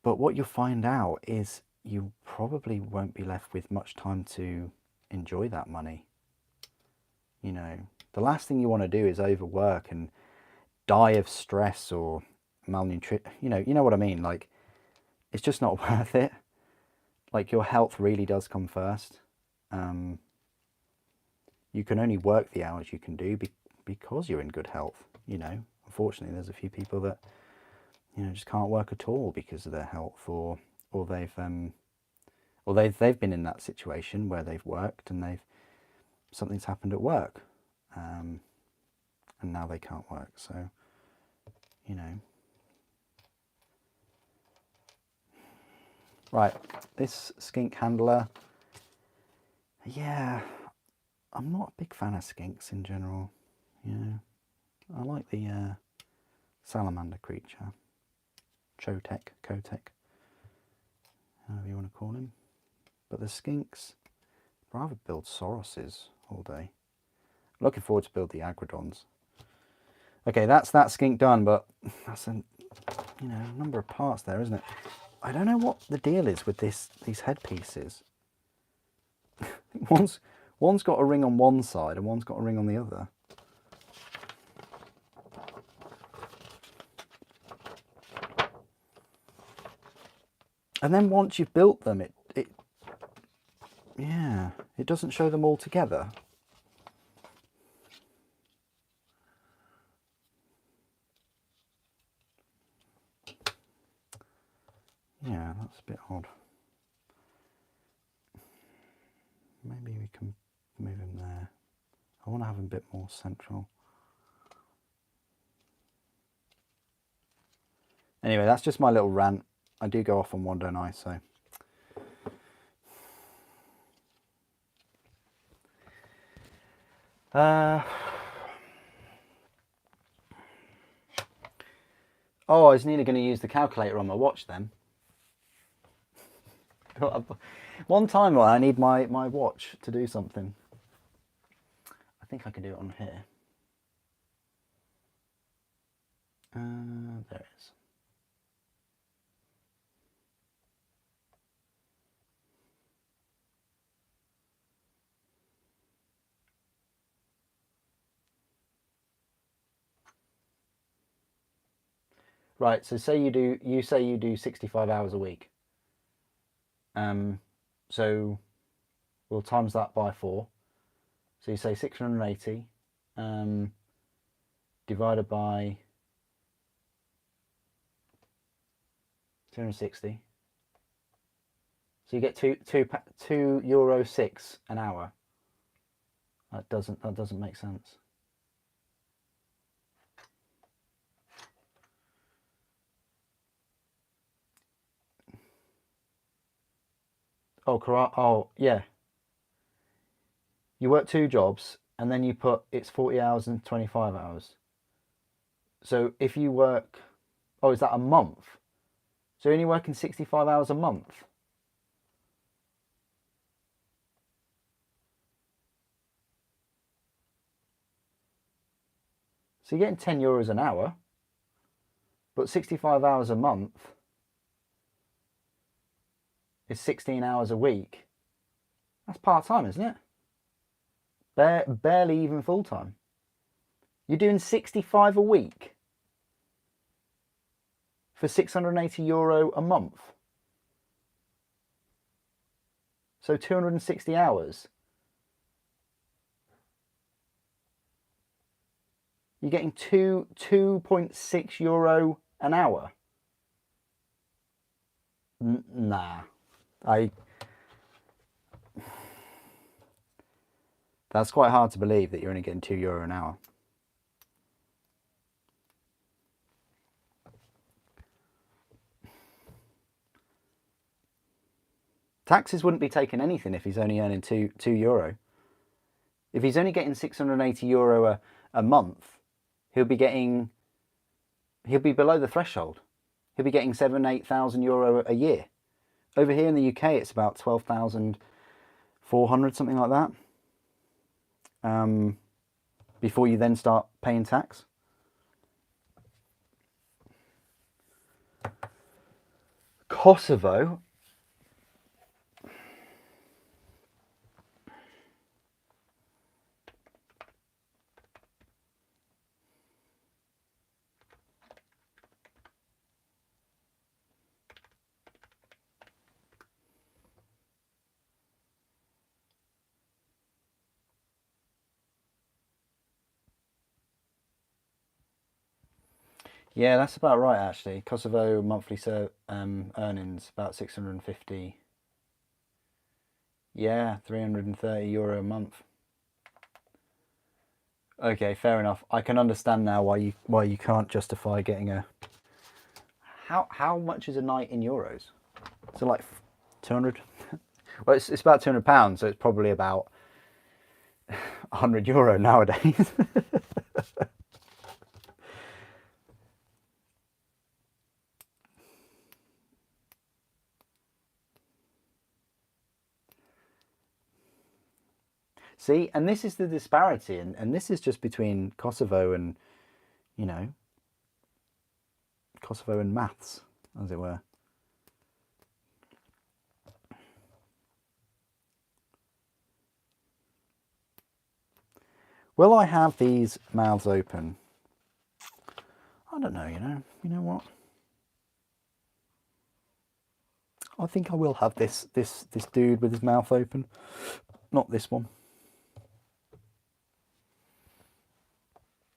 what you'll find out is you probably won't be left with much time to enjoy that money. You know, the last thing you want to do is overwork and die of stress or malnutrition. You know what I mean? Like, it's just not worth it. Like, your health really does come first. You can only work the hours you can do because you're in good health. You know, unfortunately, there's a few people that, you know, just can't work at all because of their health, or they've been in that situation where they've worked and something's happened at work, and now they can't work. So, you know. Right, this skink handler, yeah, I'm not a big fan of skinks in general. You know, I like the salamander creature, Chotec, however you want to call him. But the skinks, I'd rather build Soroses all day. Looking forward to build the Agrodons. Okay, that's that skink done, but that's a number of parts there, isn't it? I don't know what the deal is with these headpieces. One's got a ring on one side and one's got a ring on the other. And then once you've built them, it doesn't show them all together. Yeah, that's a bit odd. Maybe we can move him there. I want to have him a bit more central. Anyway, that's just my little rant. I do go off on one, don't I? So. Oh, I was nearly going to use the calculator on my watch then. One time I need my watch to do something. I think I can do it on here. There it is. Right, so say you do 65 hours a week. So we'll times that by 4. So you say 680 divided by 260. So you get €2.06 an hour. That doesn't make sense. Oh, yeah. You work 2 jobs and then you put it's 40 hours and 25 hours. So if you work, oh, is that a month? So you're only working 65 hours a month? So you're getting €10 an hour, but 65 hours a month is 16 hours a week. That's part-time, isn't it? Barely even full-time. You're doing 65 a week for €680 a month. So 260 hours. You're getting €2.6 an hour. Nah, that's quite hard to believe that you're only getting €2 an hour. Taxes wouldn't be taking anything if he's only earning €2. If he's only getting €680 a month, he'll be below the threshold. He'll be getting €7,000-8,000 a year. Over here in the UK, it's about 12,400, something like that. Before you then start paying tax. Kosovo. Yeah, that's about right, actually. Kosovo monthly earnings about 650. Yeah, €330 a month. Okay, fair enough. I can understand now why you can't justify getting a. How much is a night in euros? So like 200. Well, it's about £200, so it's probably about €100 nowadays. See, and this is the disparity, and this is just between Kosovo and, you know, Kosovo and maths, as it were. Will I have these mouths open? I don't know, you know what? I think I will have this dude with his mouth open, not this one.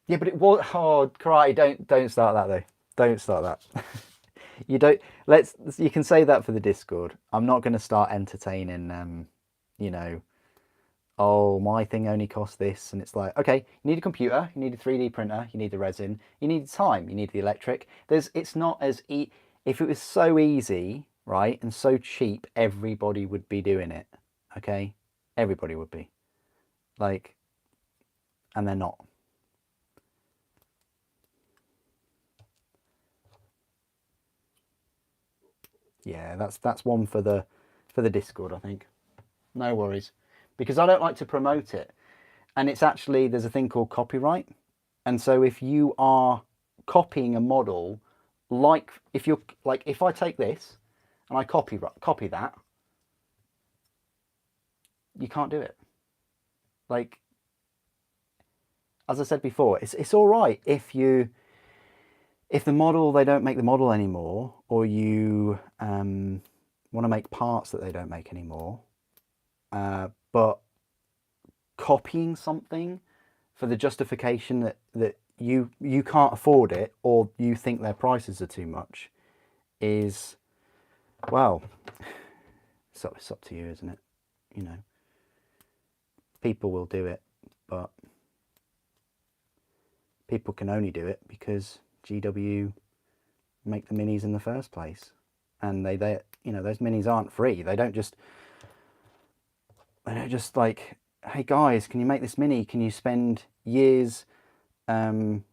Yeah, but it was hard. Karate, don't start that though. Don't start that. You don't. You can say that for the Discord. I'm not going to start entertaining. You know, oh, my thing only costs this, and it's like, okay, you need a computer, you need a 3D printer, you need the resin, you need time, you need the electric. It's not as if it was so easy, right, and so cheap, everybody would be doing it. Okay, everybody would be, like, and they're not. Yeah, that's one for the Discord, I think. No worries, because I don't like to promote it, and it's actually, there's a thing called copyright, and so if you are copying a model, like if I take this and I copy that, you can't do it. Like, as I said before, it's all right if the model, they don't make the model anymore, or you want to make parts that they don't make anymore, but copying something for the justification that you can't afford it, or you think their prices are too much, is, well, So it's up to you, isn't it? You know, people will do it, but people can only do it because GW make the minis in the first place, and they you know, those minis aren't free. They don't just like, hey guys, can you make this mini? Can you spend years doing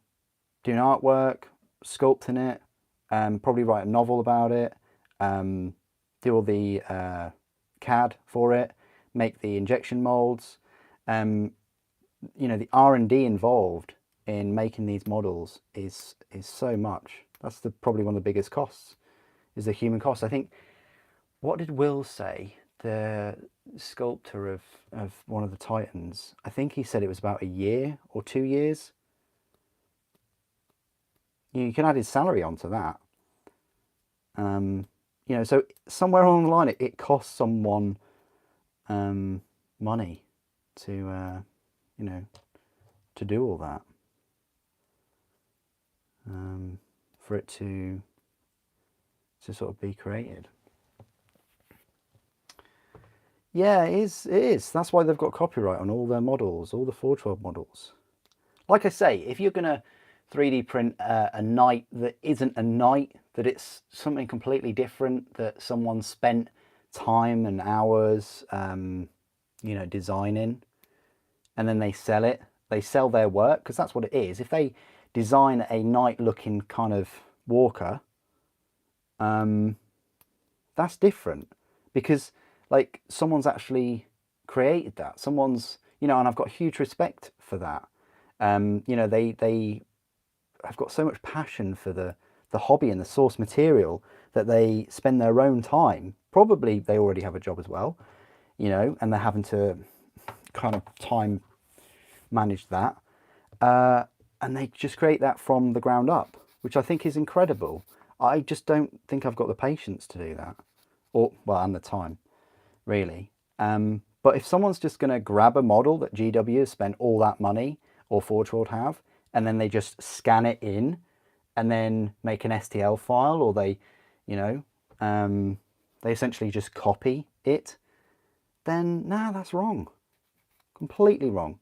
artwork, sculpting it, probably write a novel about it, do all the CAD for it, make the injection molds. You know, the R&D involved in making these models is so much. That's probably one of the biggest costs, is the human cost. I think, what did Will say, the sculptor of one of the Titans? I think he said it was about a year or 2 years. You can add his salary onto that. You know, so somewhere along the line, it costs someone money to, you know, to do all that, for it to sort of be created. Yeah, it is. That's why they've got copyright on all their models, all the 412 models. Like I say, if you're going to 3D print a knight that isn't a knight, that it's something completely different, that someone spent time and hours, you know, designing, and then they sell it, they sell their work, because that's what it is. If they design a knight looking kind of walker, that's different, because like someone's actually created that. Someone's, you know, and I've got huge respect for that. You know, they have got so much passion for the hobby and the source material that they spend their own time. Probably they already have a job as well, you know, and they're having to kind of time manage that. And they just create that from the ground up, which I think is incredible. I just don't think I've got the patience to do that, or, well, and the time, really. But if someone's just going to grab a model that GW has spent all that money, or Forge World have, and then they just scan it in and then make an STL file, or they, you know, they essentially just copy it, then nah, that's wrong. Completely wrong.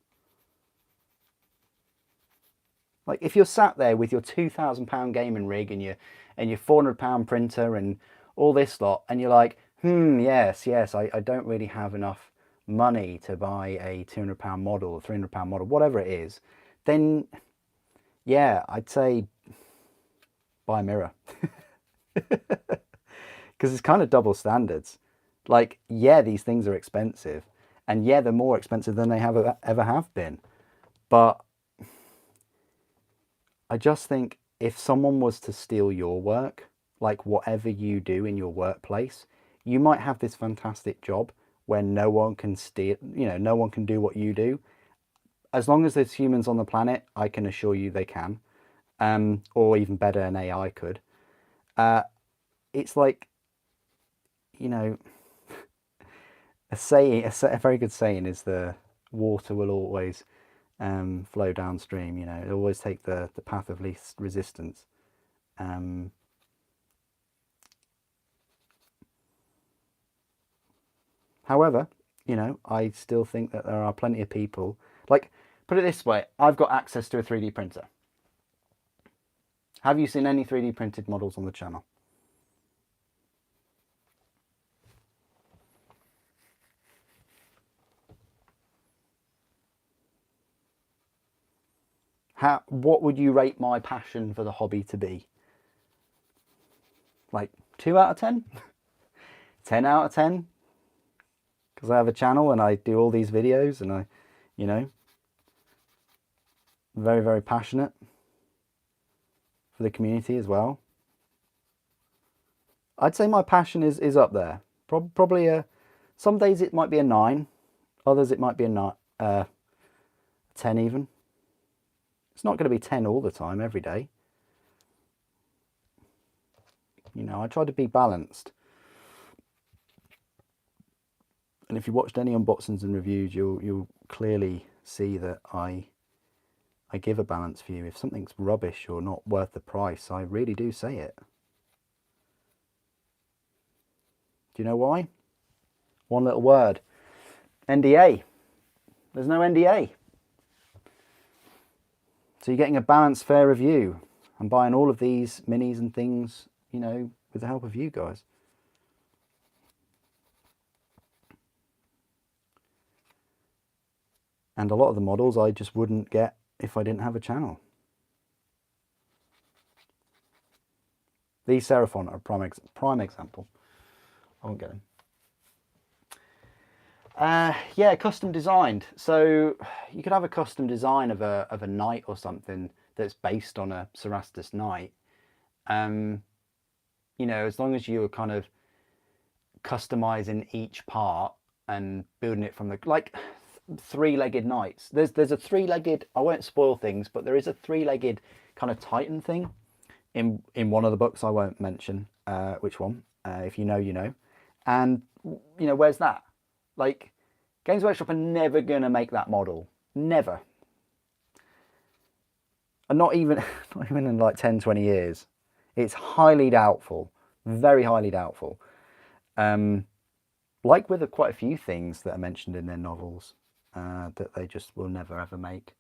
Like, if you're sat there with your £2,000 gaming rig and your £400 printer and all this lot, and you're like, yes, I don't really have enough money to buy a £200 model or £300 model, whatever it is, then yeah, I'd say buy a mirror. Because it's kind of double standards. Like, yeah, these things are expensive, and yeah, they're more expensive than they ever have been, but I just think if someone was to steal your work, like whatever you do in your workplace, you might have this fantastic job where no one can steal, you know, no one can do what you do. As long as there's humans on the planet, I can assure you they can, or even better, an AI could. It's like, you know, a very good saying is the water will always flow downstream. You know, it always take the path of least resistance. However, you know, I still think that there are plenty of people, like, put it this way, I've got access to a 3D printer. Have you seen any 3D printed models on the channel? What would you rate my passion for the hobby to be? Like 2 out of 10? 10 out of 10? Because I have a channel and I do all these videos and I, you know, very, very passionate for the community as well. I'd say my passion is up there. Probably some days it might be a 9, others it might be a 10 even. It's not going to be 10 all the time, every day. You know, I try to be balanced. And if you watched any unboxings and reviews, you'll clearly see that I give a balanced view. If something's rubbish or not worth the price, I really do say it. Do you know why? One little word. NDA. There's no NDA. So you're getting a balanced, fair review. I'm buying all of these minis and things, you know, with the help of you guys. And a lot of the models I just wouldn't get if I didn't have a channel. These Seraphon are a prime example. I won't get them. Yeah, custom designed. So you could have a custom design of a knight or something that's based on a Cerastus knight. You know, as long as you're kind of customizing each part and building it from the, like, three-legged knights. There's a three-legged, I won't spoil things, but there is a three-legged kind of Titan thing in one of the books. I won't mention which one. If you know, you know. And you know, where's that? Like, Games Workshop are never gonna make that model. Never. And not even in like 10, 20 years. It's highly doubtful. Very highly doubtful. Like with quite a few things that are mentioned in their novels, that they just will never ever make.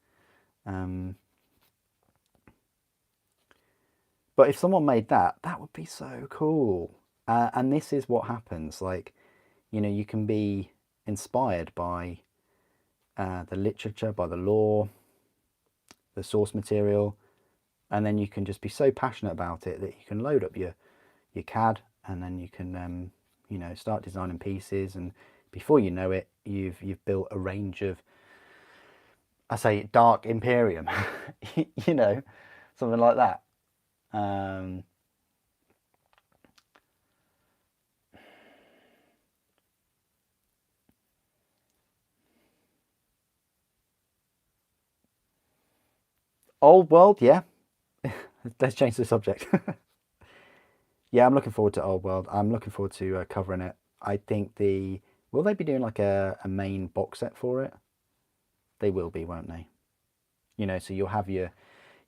But if someone made that, that would be so cool. And this is what happens. Like, you know, you can be inspired by the literature, by the lore, the source material, and then you can just be so passionate about it that you can load up your CAD, and then you can you know, start designing pieces, and before you know it, you've built a range of, I say, Dark Imperium, you know, something like that. Old World, yeah. Let's change the subject. Yeah, I'm looking forward to Old World. I'm looking forward to covering it. I think will they be doing like a main box set for it? They will be, won't they? You know, so you'll have your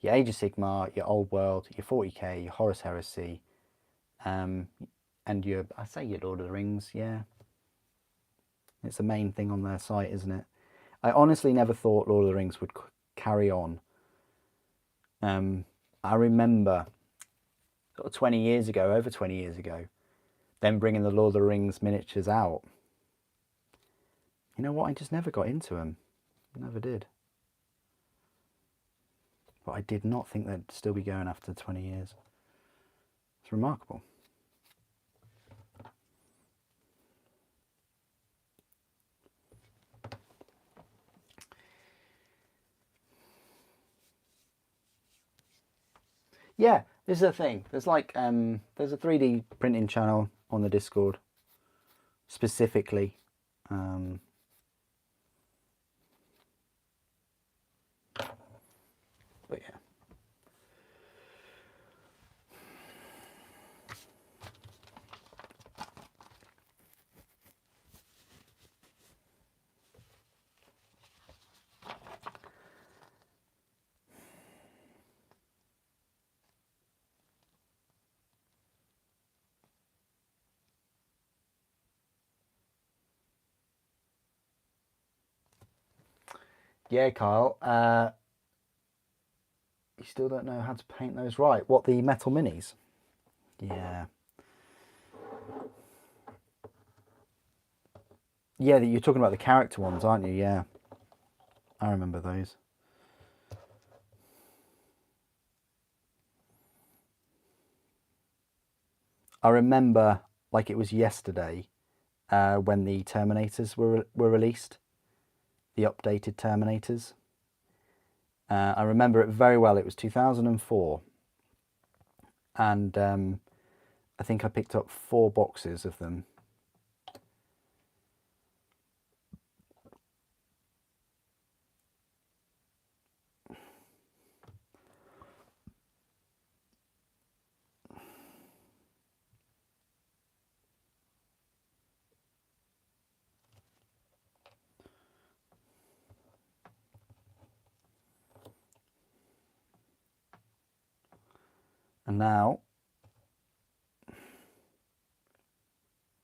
Age of Sigmar, your Old World, your 40k, your Horus Heresy, and your, I say your Lord of the Rings, yeah. It's the main thing on their site, isn't it? I honestly never thought Lord of the Rings would carry on. I remember sort of 20 years ago, over 20 years ago, them bringing the Lord of the Rings miniatures out. You know what? I just never got into them. Never did. But I did not think they'd still be going after 20 years. It's remarkable. Yeah, this is the thing. There's like there's a 3D printing channel on the Discord specifically. But yeah. Yeah, Kyle. You still don't know how to paint those right. What, the metal minis? Yeah. Yeah, you're talking about the character ones, aren't you? Yeah. I remember those. I remember like it was yesterday when the Terminators were released. The updated Terminators. I remember it very well. It was 2004. And I think I picked up 4 boxes of them. And now,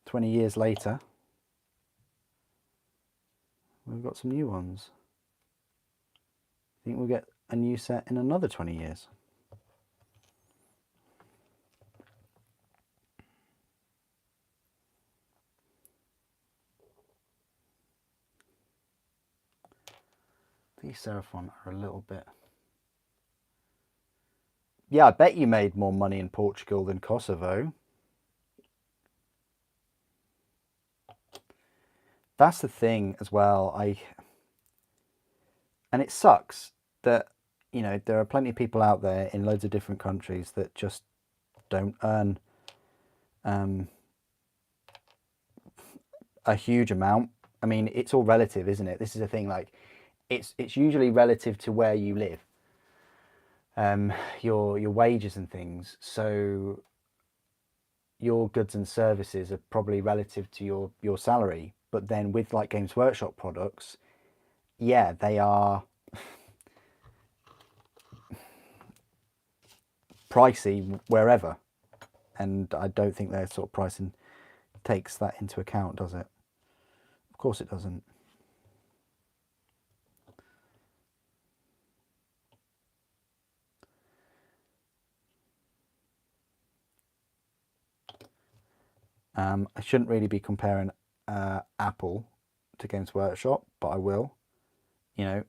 20 years later, we've got some new ones. I think we'll get a new set in another 20 years. These Seraphon are a little bit... Yeah, I bet you made more money in Portugal than Kosovo. That's the thing as well. And it sucks that, you know, there are plenty of people out there in loads of different countries that just don't earn a huge amount. I mean, it's all relative, isn't it? This is the thing, like, it's usually relative to where you live, your wages and things. So your goods and services are probably relative to your salary. But then with like Games Workshop products, yeah, they are pricey wherever, and I don't think their sort of pricing takes that into account, does it? Of course it doesn't. I shouldn't really be comparing Apple to Games Workshop, but I will. You know,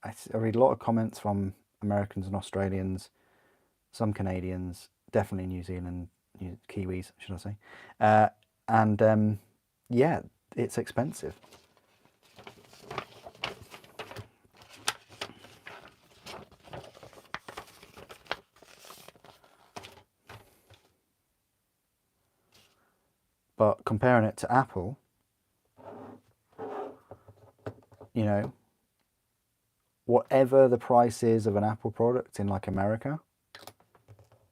I read a lot of comments from Americans and Australians, some Canadians, definitely New Zealand, Kiwis, should I say. And yeah, it's expensive. But comparing it to Apple, you know, whatever the price is of an Apple product in like America,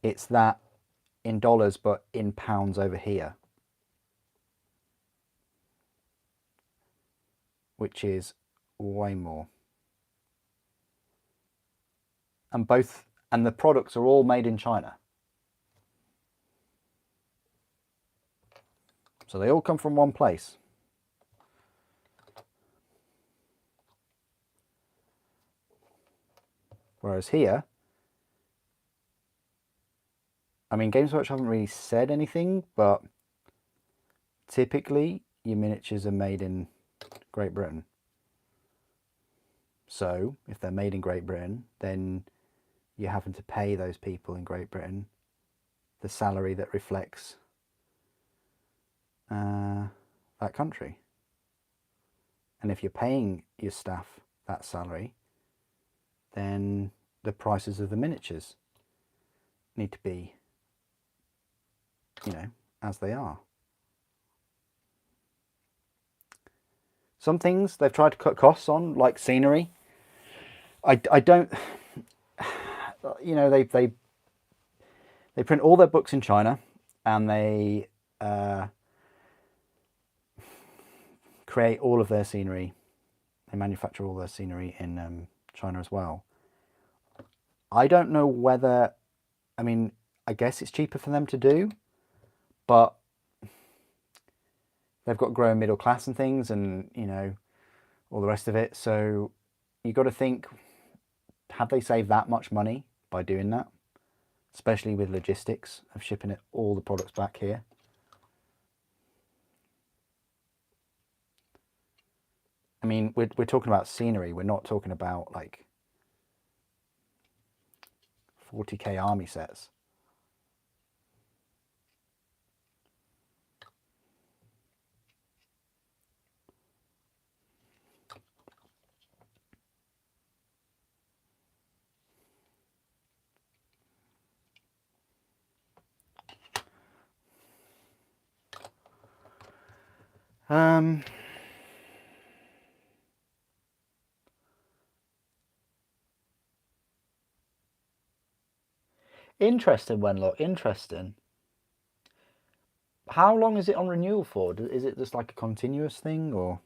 it's that in dollars, but in pounds over here, which is way more. And the products are all made in China. So they all come from one place. Whereas here, I mean, Games Workshop haven't really said anything, but typically your miniatures are made in Great Britain. So if they're made in Great Britain, then you're having to pay those people in Great Britain the salary that reflects that country. And if you're paying your staff that salary, then the prices of the miniatures need to be, you know, as they are. Some things they've tried to cut costs on, like scenery. I don't, you know, they print all their books in China, and they create all of their scenery. They manufacture all their scenery in China as well. I don't know whether, I mean, I guess it's cheaper for them to do, but they've got growing middle class and things, and, you know, all the rest of it. So you've got to think, have they saved that much money by doing that? Especially with logistics of shipping all the products back here. I mean, we're talking about scenery. We're not talking about like 40k army sets. Interesting, Wenlock, interesting. How long is it on renewal for? Is it just like a continuous thing, or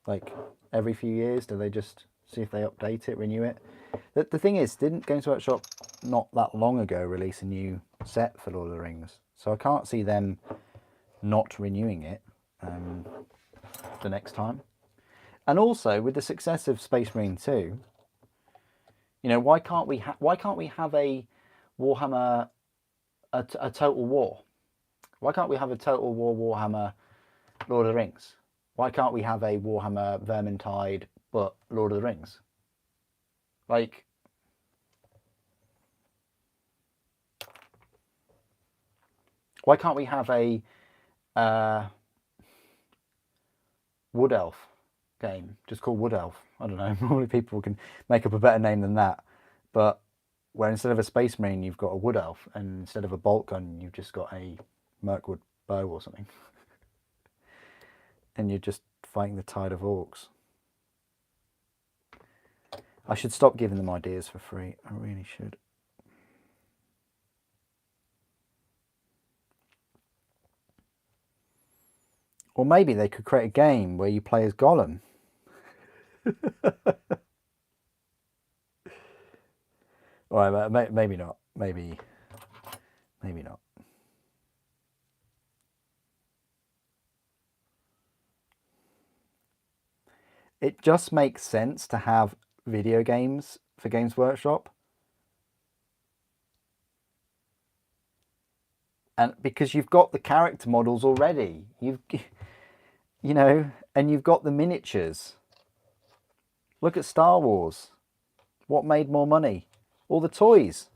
like every few years do they just see if they update it, renew it? The thing is, didn't Games Workshop not that long ago release a new set for Lord of the Rings? So I can't see them not renewing it the next time. And also with the success of Space Marine 2, you know, why can't we have a Warhammer, a Total War? Why can't we have a Total War Warhammer Lord of the Rings? Why can't we have a Warhammer Vermintide but Lord of the Rings? Like, why can't we have a Wood Elf game just called Wood Elf? I don't know. Probably people can make up a better name than that. But where instead of a Space Marine, you've got a Wood Elf, and instead of a bolt gun, you've just got a Mirkwood bow or something. And you're just fighting the tide of orcs. I should stop giving them ideas for free. I really should. Or maybe they could create a game where you play as Gollum. All right, maybe not. Maybe not. It just makes sense to have video games for Games Workshop. And because you've got the character models already, you know, and you've got the miniatures. Look at Star Wars. What made more money? All the toys.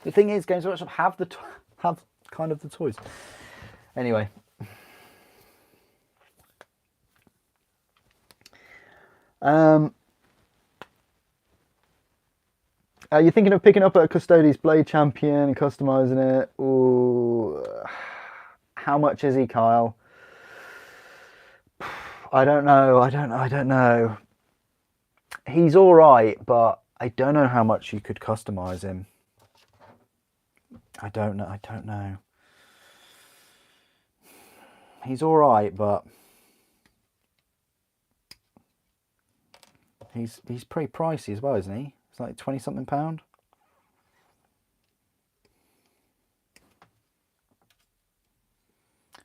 The thing is, Games Workshop have kind of the toys. Anyway. You're thinking of picking up a Custodes Blade Champion and customizing it. Ooh, how much is he, Kyle? I don't know. He's all right, but I don't know how much you could customize him. I don't know. He's all right, but he's pretty pricey as well, isn't he? It's like 20-something pound.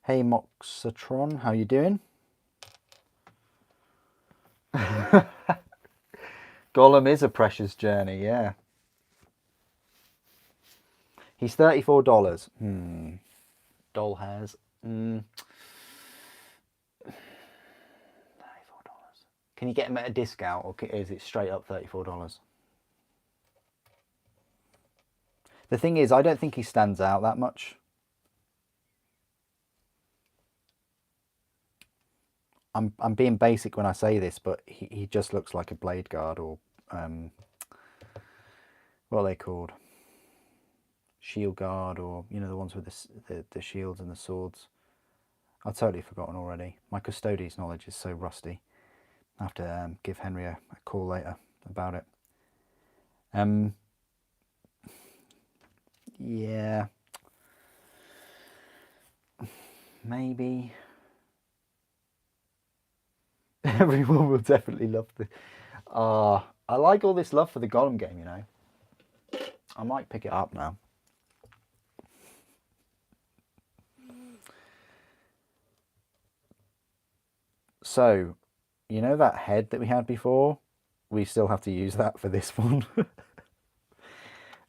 Hey Moxatron, how you doing? Gollum is a precious journey, yeah. He's $34. Doll hairs. $34. Can you get him at a discount, or is it straight up $34? The thing is, I don't think he stands out that much. I'm being basic when I say this, but he just looks like a blade guard, or what are they called? Shield guard, or you know, the ones with the shields and the swords. I've totally forgotten already. My Custodes knowledge is so rusty. I have to give Henry a call later about it. Yeah, maybe. Everyone will definitely love the... I like all this love for the Gollum game, you know. I might pick it up now. So, you know that head that we had before? We still have to use that for this one.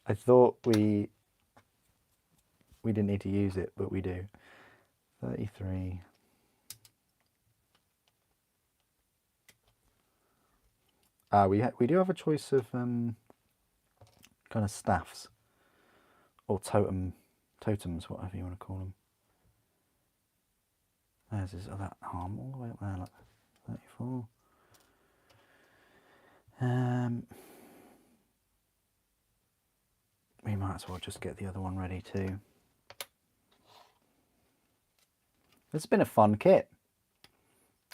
I thought we didn't need to use it, but we do. 33... we do have a choice of kind of staffs or totems, whatever you want to call them. There's his other arm all the way up there, look, 34. We might as well just get the other one ready too. It's been a fun kit.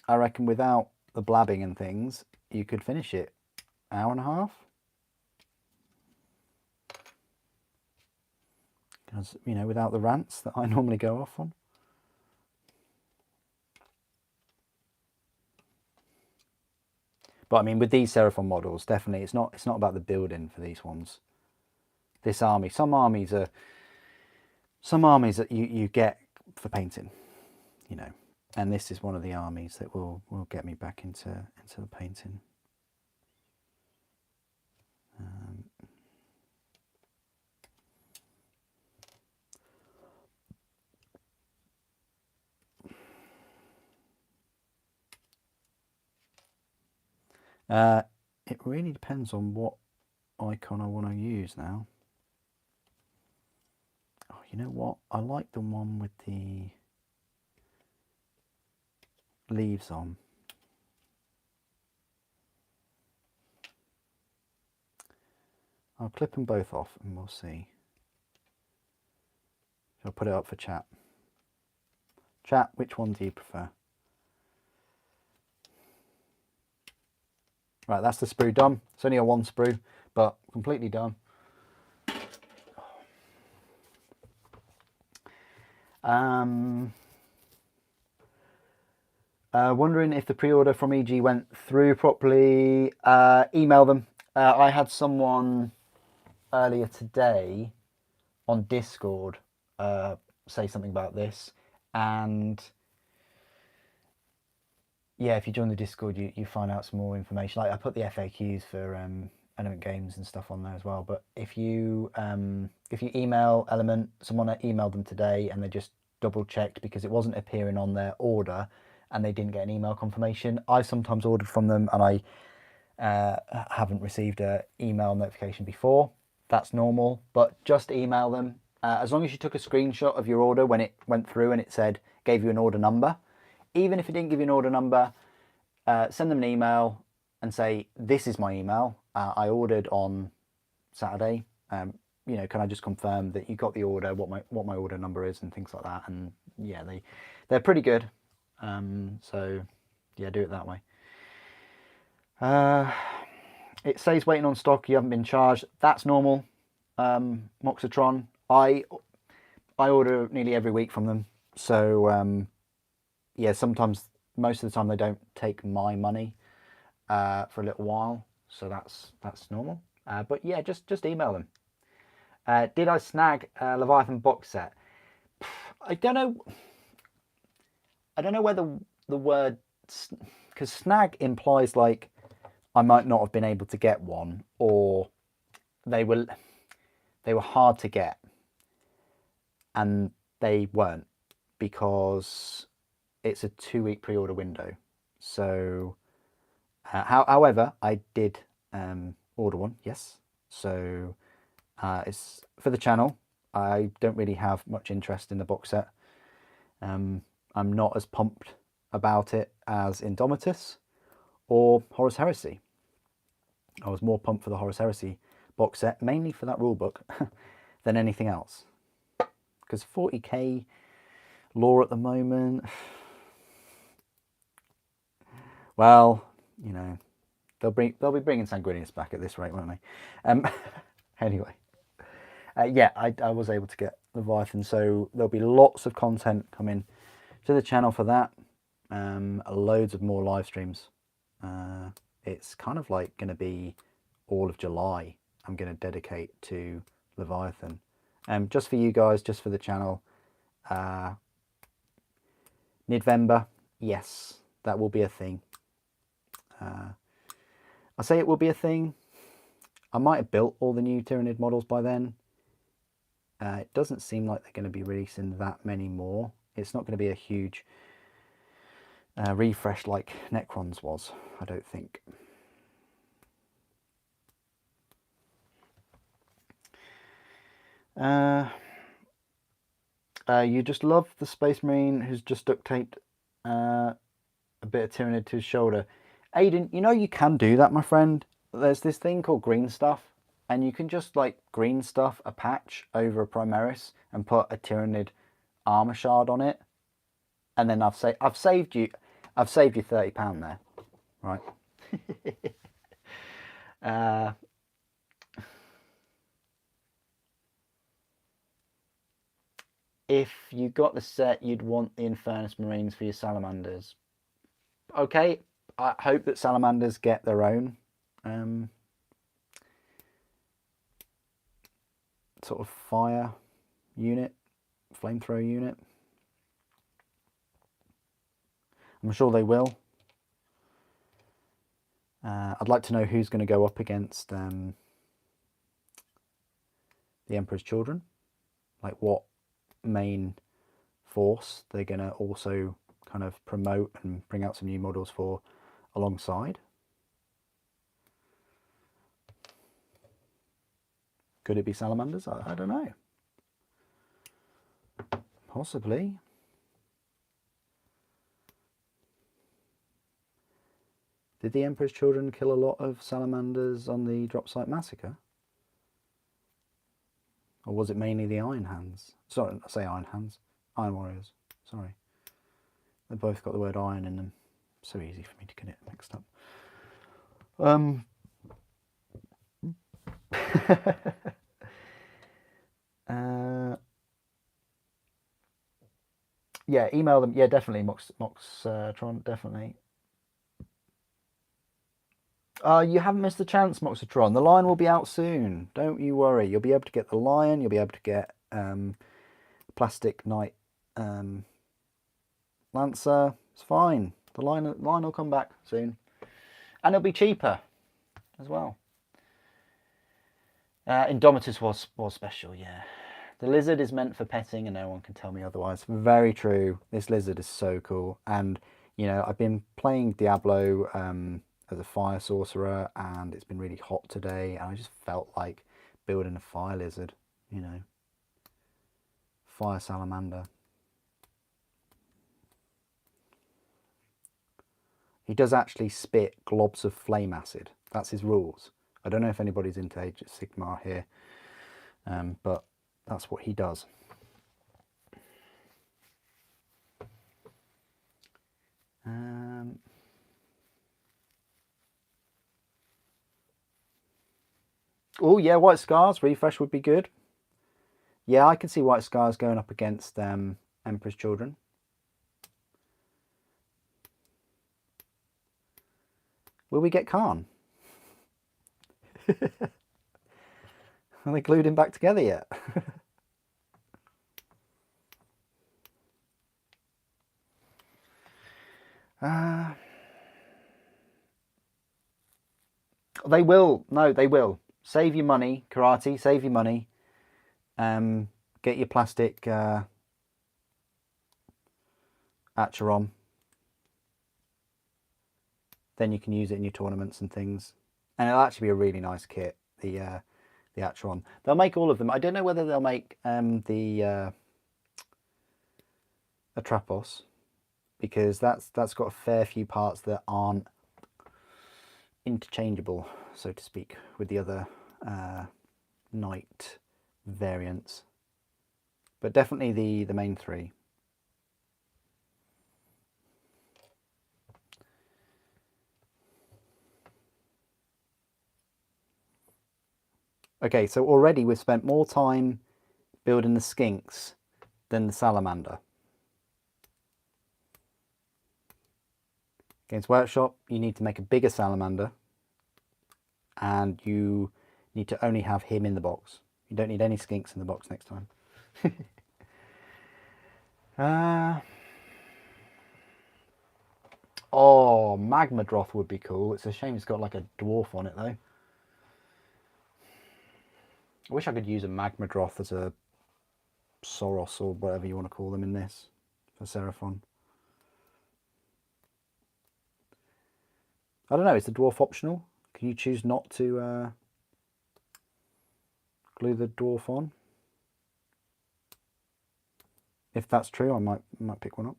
I reckon without the blabbing and things, you could finish it hour and a half. Because, you know, without the rants that I normally go off on. But I mean, with these Seraphon models, definitely it's not about the building for these ones. This army, some armies that you get for painting, you know, And this is one of the armies that will get me back into the painting. It really depends on what icon I want to use now. Oh, you know what? I like the one with the leaves on. I'll clip them both off and we'll see. I'll put it up for chat. Chat, which one do you prefer? Right, that's the sprue done. It's only a one sprue, but completely done. Wondering if the pre-order from EG went through properly. Email them. I had someone earlier today on Discord say something about this, and yeah, if you join the Discord, you find out some more information. Like I put the FAQs for Element Games and stuff on there as well. But if you email Element, someone emailed them today, and they just double checked because it wasn't appearing on their order, and they didn't get an email confirmation. I sometimes ordered from them, and I haven't received an email notification before. That's normal, but just email them. As long as you took a screenshot of your order when it went through and it gave you an order number. Even if it didn't give you an order number, send them an email and say, this is my email. I ordered on Saturday. You know, can I just confirm that you got the order, what my order number is and things like that. And yeah, they're pretty good. So yeah, do it that way. It says waiting on stock, you haven't been charged. That's normal. Moxitron, I order nearly every week from them. So yeah, sometimes, most of the time, they don't take my money for a little while, so that's normal. But yeah, just email them. Did I snag a Leviathan box set? I don't know. I don't know whether the word, because snag implies like I might not have been able to get one, or they were hard to get, and they weren't, because it's a 2-week pre-order window. So however, I did order one, yes. So it's for the channel. I don't really have much interest in the box set. I'm not as pumped about it as Indomitus or Horus Heresy. I was more pumped for the Horus Heresy box set, mainly for that rulebook, than anything else. Because 40k lore at the moment, well, you know, they'll be bringing Sanguinius back at this rate, won't they? Anyway, yeah, I was able to get Leviathan, so there'll be lots of content coming to the channel for that. Loads of more live streams. It's kind of like going to be all of July I'm going to dedicate to Leviathan. Just for you guys, just for the channel. November, yes, that will be a thing. I say it will be a thing. I might have built all the new Tyranid models by then. It doesn't seem like they're going to be releasing that many more. It's not going to be a huge refresh like Necrons was, I don't think. You just love the Space Marine who's just duct taped a bit of Tyranid to his shoulder. Aiden, you know you can do that, my friend. There's this thing called green stuff, and you can just like green stuff a patch over a Primaris and put a Tyranid armor shard on it, and then I've saved you £30 there, right? If you got the set, you'd want the Infernus Marines for your Salamanders. Okay, I hope that Salamanders get their own sort of fire unit, flamethrower unit. I'm sure they will. I'd like to know who's going to go up against the Emperor's Children. Like what main force they're going to also kind of promote and bring out some new models for alongside. Could it be salamanders? I don't know. Possibly. Did the Emperor's Children kill a lot of salamanders on the drop site massacre? Or was it mainly the Iron Hands? Sorry, I say Iron Hands. Iron Warriors. Sorry. They both got the word iron in them. So easy for me to get it mixed up. Yeah, email them. Yeah, definitely, Moxtron, definitely. You haven't missed the chance, Moxitron. The Lion will be out soon. Don't you worry. You'll be able to get the Lion. You'll be able to get Plastic Knight Lancer. It's fine. The Lion will come back soon. And it'll be cheaper as well. Indomitus was special, yeah. The lizard is meant for petting and no one can tell me otherwise. Very true. This lizard is so cool. And, you know, I've been playing Diablo as a fire sorcerer and it's been really hot today and I just felt like building a fire lizard, you know. Fire salamander. He does actually spit globs of flame acid. That's his rules. I don't know if anybody's into Age of Sigmar here, but that's what he does. Oh yeah, White Scars refresh would be good. Yeah, I can see White Scars going up against Emperor's Children. Will we get Khan? Are they glued him back together yet? They will. No, they will. Save your money, Karate. Save your money. Get your plastic Acheron. Then you can use it in your tournaments and things. And it'll actually be a really nice kit, the Acheron. They'll make all of them. I don't know whether they'll make the Atrapos, because that's got a fair few parts that aren't interchangeable, so to speak, with the other Knight variants. But definitely the main three. Okay, so already we've spent more time building the skinks than the salamander. Against Workshop, you need to make a bigger salamander and you need to only have him in the box. You don't need any skinks in the box next time. Oh, Magmadroth would be cool. It's a shame it's got like a dwarf on it though. I wish I could use a Magmadroth as a Soros or whatever you want to call them in this for Seraphon. I don't know, is the dwarf optional? Can you choose not to glue the dwarf on? If that's true, I might pick one up.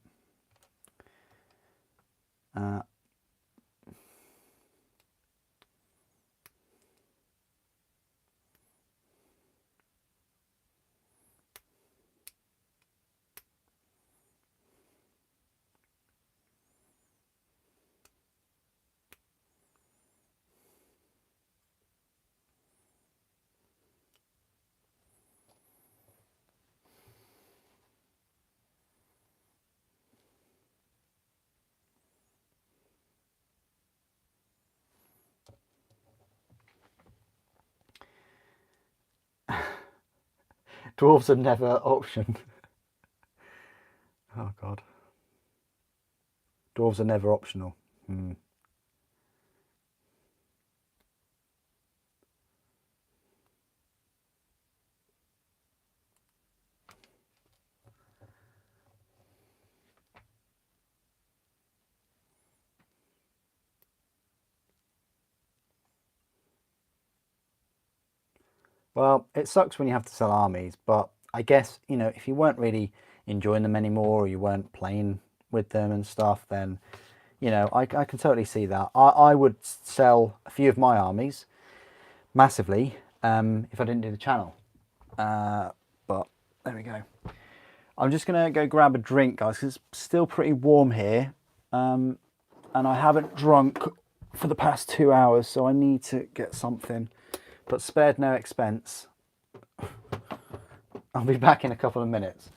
Dwarves are never optioned. Oh god. Dwarves are never optional. Well, it sucks when you have to sell armies, but I guess, you know, if you weren't really enjoying them anymore or you weren't playing with them and stuff, then, you know, I can totally see that. I would sell a few of my armies massively if I didn't do the channel. But there we go. I'm just going to go grab a drink, guys, because it's still pretty warm here. And I haven't drunk for the past 2 hours, so I need to get something. But spared no expense. I'll be back in a couple of minutes.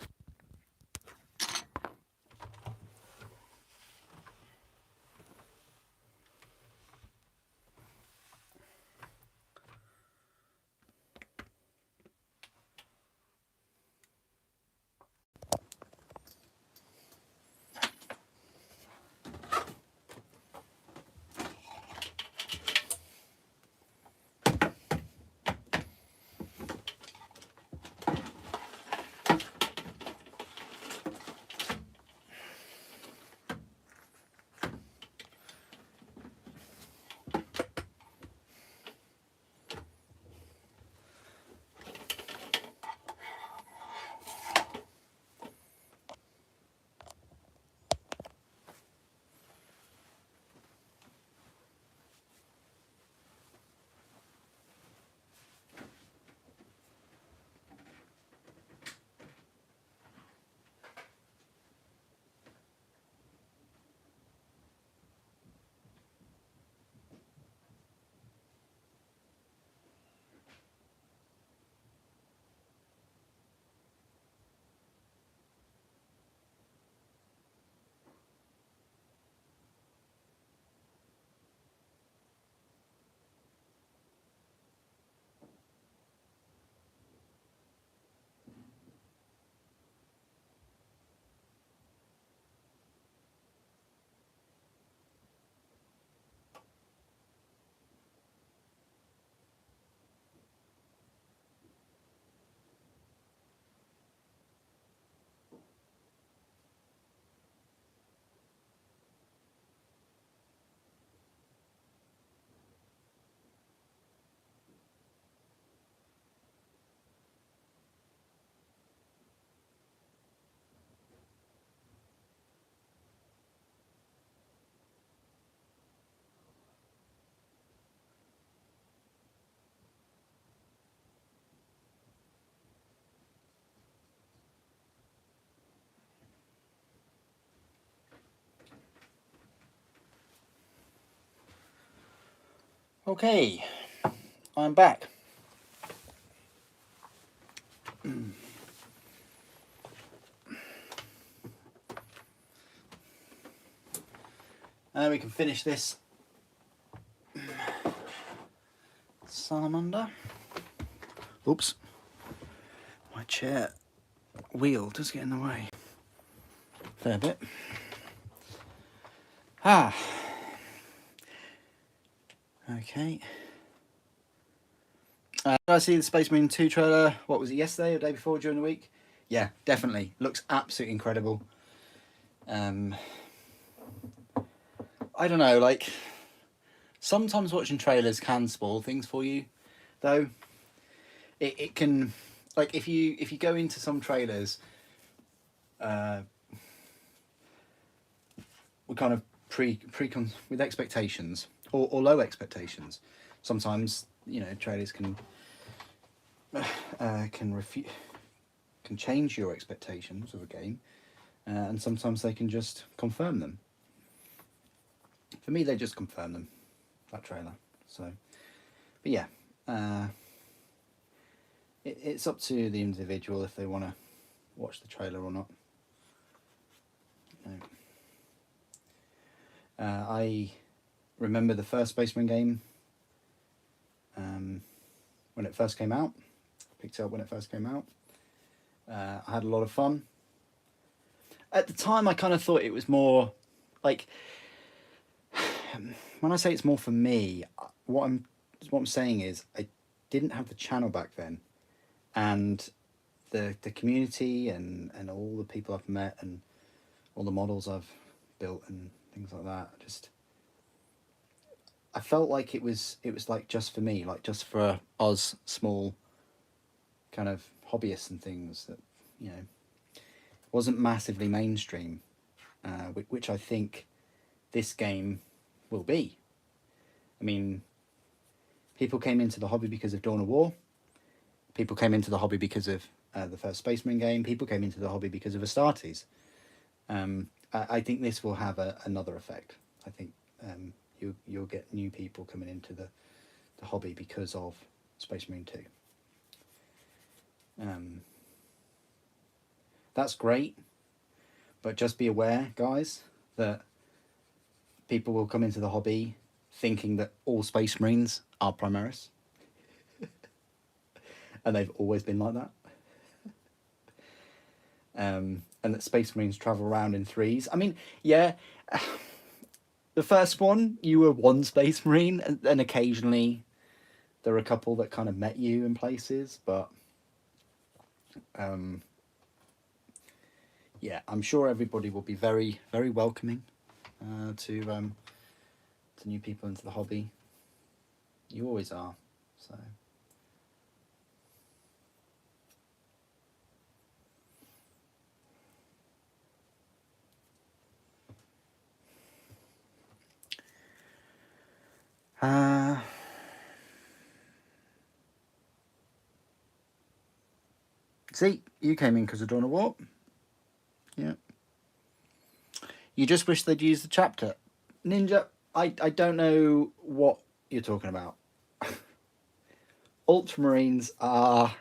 Okay, I'm back. And we can finish this salamander. Oops, my chair wheel does get in the way. Fair bit. Okay. Did I see the Space Marine 2 trailer? What was it, yesterday or the day before, during the week? Yeah, definitely. Looks absolutely incredible. I don't know, like, sometimes watching trailers can spoil things for you, though. It can, like, if you go into some trailers with kind of with expectations or low expectations, sometimes, you know, trailers can change your expectations of a game, and sometimes they can just confirm them. For me, they just confirm them, that trailer. So, but yeah, it's up to the individual if they want to watch the trailer or not. I remember the first Spaceman game when it first came out. Picked it up when it first came out. I had a lot of fun. At the time, I kind of thought it was more like, when I say it's more for me, what I'm saying is I didn't have the channel back then, and the community and all the people I've met and all the models I've built and things like that, just I felt like it was like just for me, like just for us small kind of hobbyists and things that, you know, wasn't massively mainstream, which I think this game will be. I mean, people came into the hobby because of Dawn of War. People came into the hobby because of the first Space Marine game. People came into the hobby because of Astartes. I think this will have another effect. I think you'll get new people coming into the hobby because of Space Marine 2. That's great, but just be aware, guys, that people will come into the hobby thinking that all Space Marines are Primaris. And they've always been like that. And that Space Marines travel around in threes. I mean, yeah, the first one, you were one Space Marine, and occasionally there were a couple that kind of met you in places, but yeah, I'm sure everybody will be very, very welcoming to new people into the hobby. You always are, so. See, you came in because of Dawn of War. Yeah. You just wish they'd use the chapter. Ninja, I don't know what you're talking about. Ultramarines are...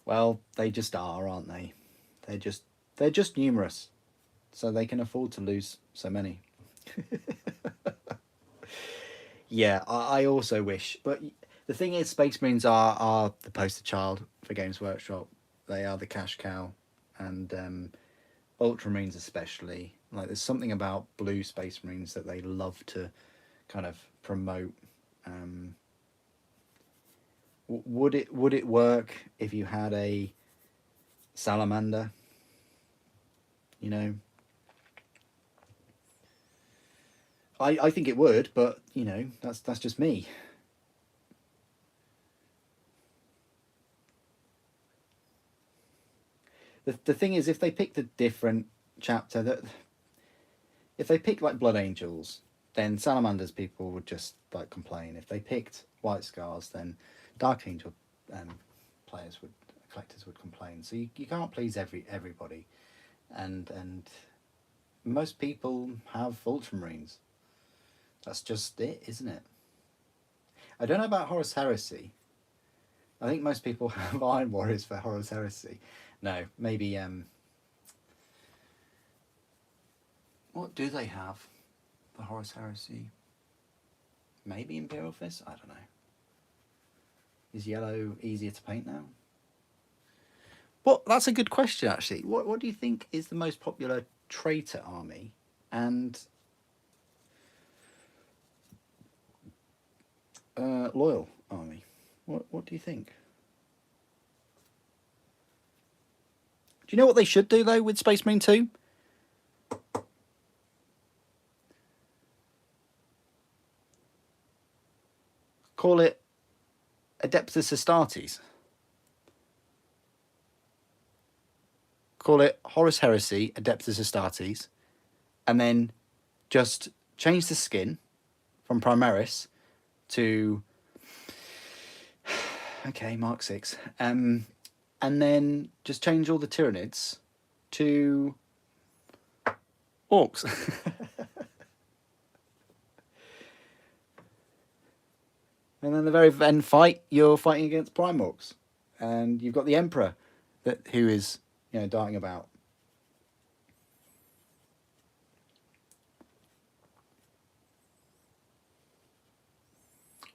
well, they just are, aren't they? They're just numerous, so they can afford to lose so many. Yeah, I also wish, but the thing is, Space Marines are the poster child for Games Workshop. They are the cash cow, and Ultramarines especially. Like, there's something about blue Space Marines that they love to kind of promote. Would it work if you had a salamander? You know, I think it would, but you know, that's just me. The thing is, if they picked a different chapter, that if they picked like Blood Angels, then Salamanders people would just like complain. If they picked White Scars, then Dark Angel collectors would complain. So you can't please everybody, and most people have Ultramarines. That's just it, isn't it? I don't know about Horus Heresy. I think most people have Iron Warriors for Horus Heresy. No, maybe what do they have for Horus Heresy? Maybe Imperial Fist? I don't know. Is yellow easier to paint now? Well, that's a good question, actually. What do you think is the most popular traitor army? And loyal army? What do you think? Do you know what they should do, though, with Space Marine 2? Call it Adeptus Astartes. Call it Horus Heresy, Adeptus Astartes. And then just change the skin from Primaris to... okay, Mark 6. And then just change all the Tyranids to Orcs. And then the very end fight, you're fighting against Primorcs, and you've got the Emperor, who is, you know, darting about.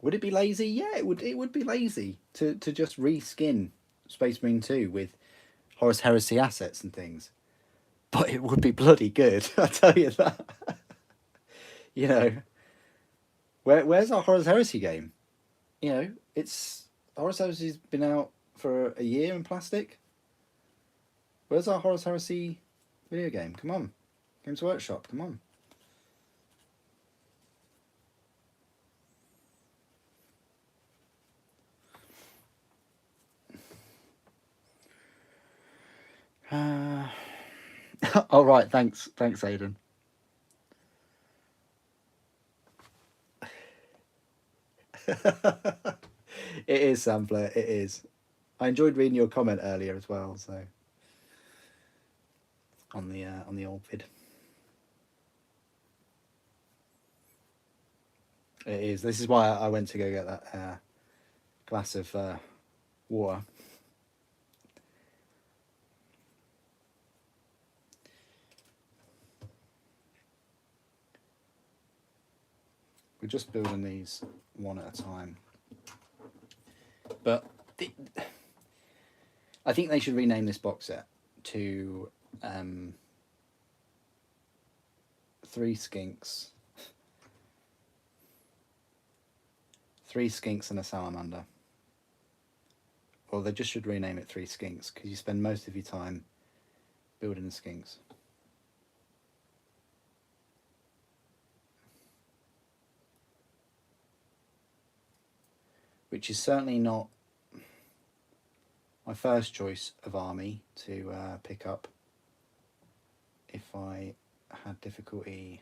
Would it be lazy? Yeah, it would. It would be lazy to just reskin Space Marine 2 with Horus Heresy assets and things. But it would be bloody good, I tell you that. You know, where's our Horus Heresy game? You know, it's Horus Heresy's been out for a year in plastic. Where's our Horus Heresy video game? Come on, Games Workshop, come on. Oh right, thanks, Aidan. It is, Sampler. It is. I enjoyed reading your comment earlier as well. So on the old vid, it is. This is why I went to go get that glass of water. We're just building these one at a time. But I think they should rename this box set to 3 skinks. 3 skinks and a salamander. Well, they just should rename it 3 skinks because you spend most of your time building the skinks. Which is certainly not my first choice of army to pick up if I had difficulty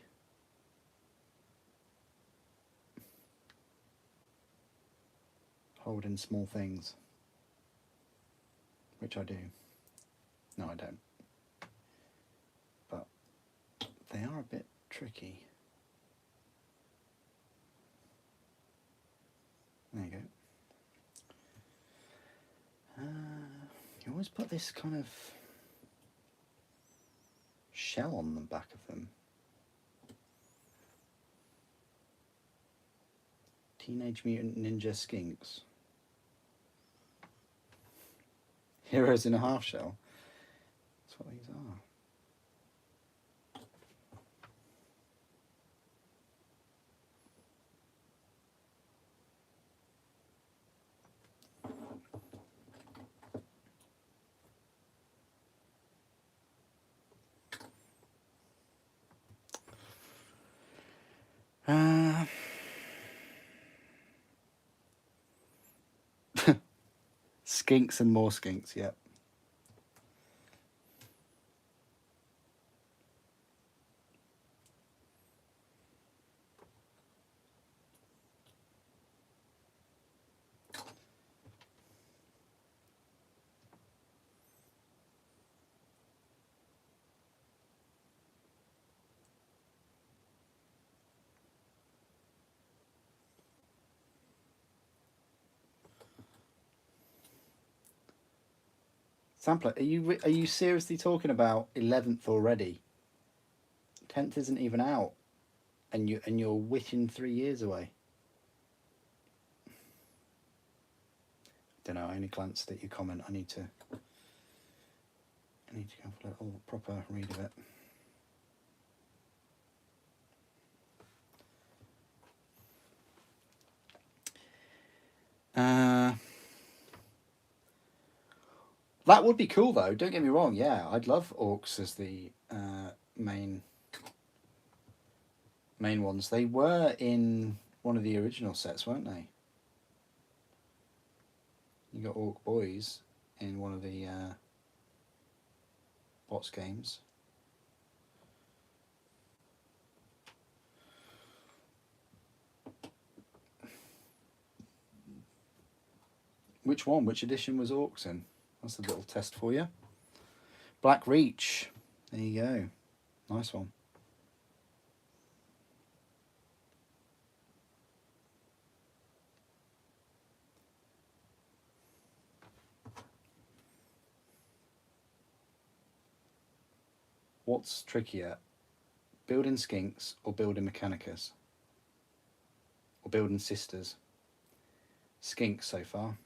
holding small things, which I do. No, I don't. But they are a bit tricky. There you go. You always put this kind of shell on the back of them. Teenage Mutant Ninja Skinks. Heroes in a half shell. That's what these are. Skinks and more skinks, yep. Sampler, are you seriously talking about 11th already? 10th isn't even out, and you're wishing 3 years away. Don't know. I only glanced at your comment. I need to go for a little proper read of it. That would be cool, though. Don't get me wrong. Yeah, I'd love orcs as the main ones. They were in one of the original sets, weren't they? You got Orc Boys in one of the bots games. Which one? Which edition was Orcs in? That's a little test for you. Black Reach. There you go. Nice one. What's trickier? Building Skinks or building Mechanicus? Or building Sisters? Skinks so far.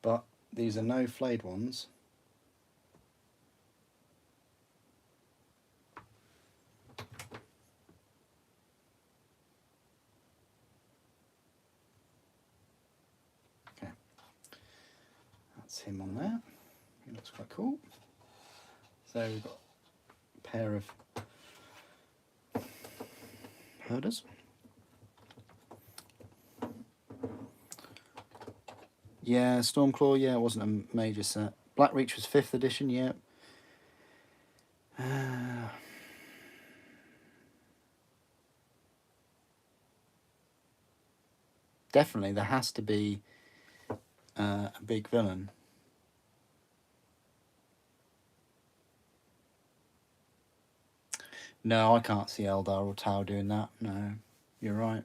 but these are no flayed ones. Okay, that's him on there. He looks quite cool. So we've got a pair of herders. Yeah, Stormclaw, yeah, it wasn't a major set. Blackreach was 5th edition, yeah. Definitely, there has to be a big villain. No, I can't see Eldar or Tau doing that. No, you're right.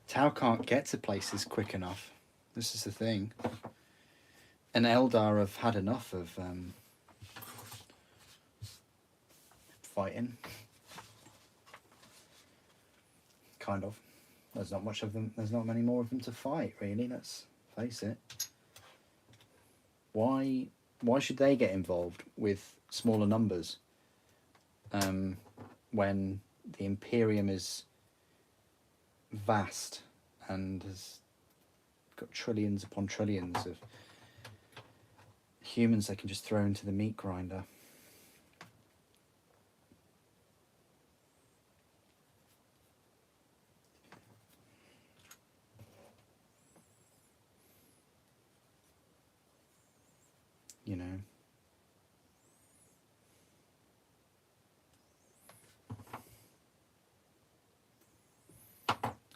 Tau can't get to places quick enough. This is the thing. And Eldar have had enough of fighting. Kind of. There's not much of them. There's not many more of them to fight, really. Let's face it. Why should they get involved with smaller numbers when the Imperium is vast and has got trillions upon trillions of humans they can just throw into the meat grinder? You know.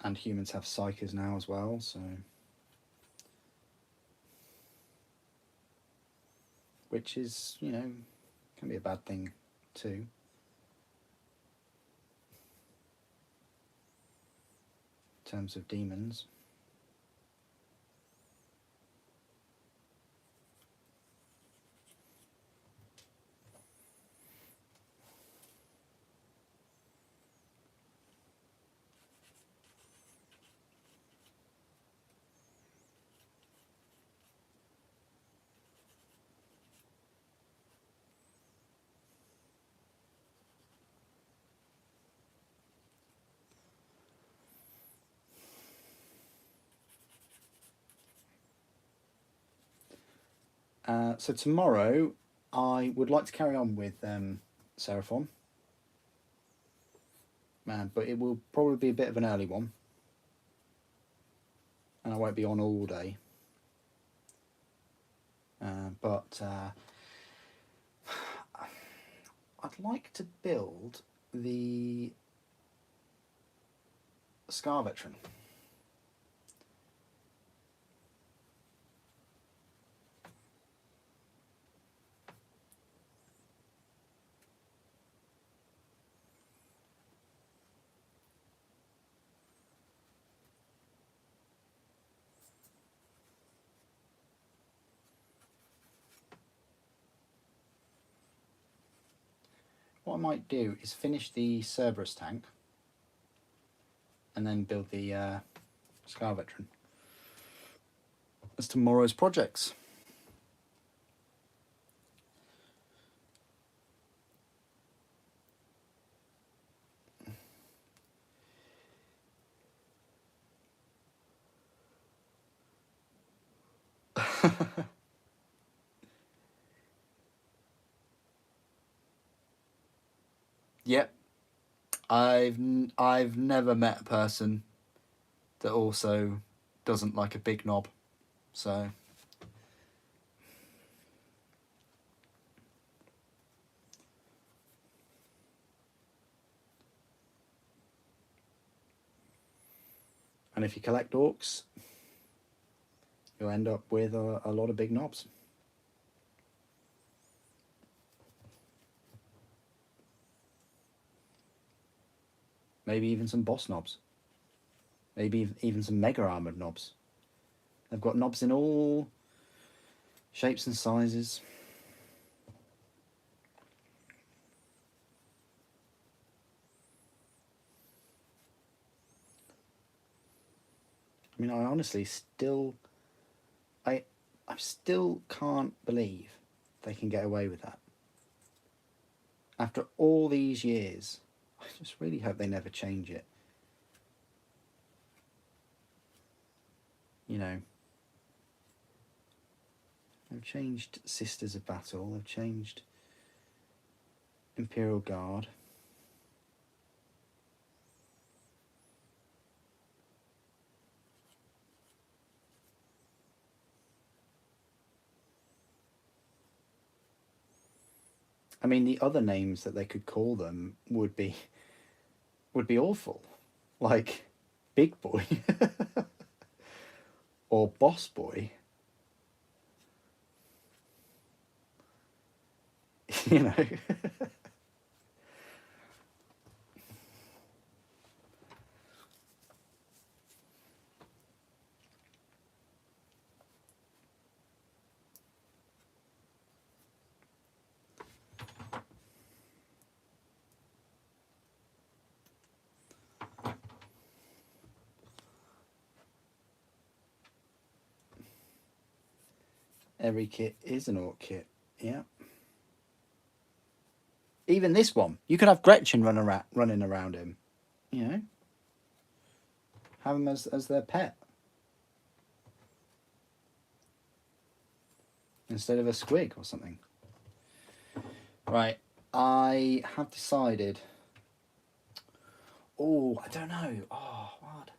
And humans have psychers now as well, so... Which is, you know, can be a bad thing too. In terms of demons. So tomorrow, I would like to carry on with Seraphon. But it will probably be a bit of an early one. And I won't be on all day. But I'd like to build the Scar Veteran. What I might do is finish the Cerberus tank and then build the Scar Veteran as tomorrow's projects. Yep. I've never met a person that also doesn't like a big knob, so and if you collect orcs, you'll end up with a lot of big knobs. Maybe even some boss knobs. Maybe even some mega armored knobs. They've got knobs in all shapes and sizes. I mean, I honestly still, I still can't believe they can get away with that. After all these years, I just really hope they never change it. You know, they've changed Sisters of Battle, they've changed Imperial Guard. I mean, the other names that they could call them would be awful, like Big Boy or Boss Boy. You know. Every kit is an orc kit. Yeah. Even this one, you could have Gretchen running around him. You know, have him as their pet instead of a squig or something. Right, I have decided. Oh, I don't know. Oh, what?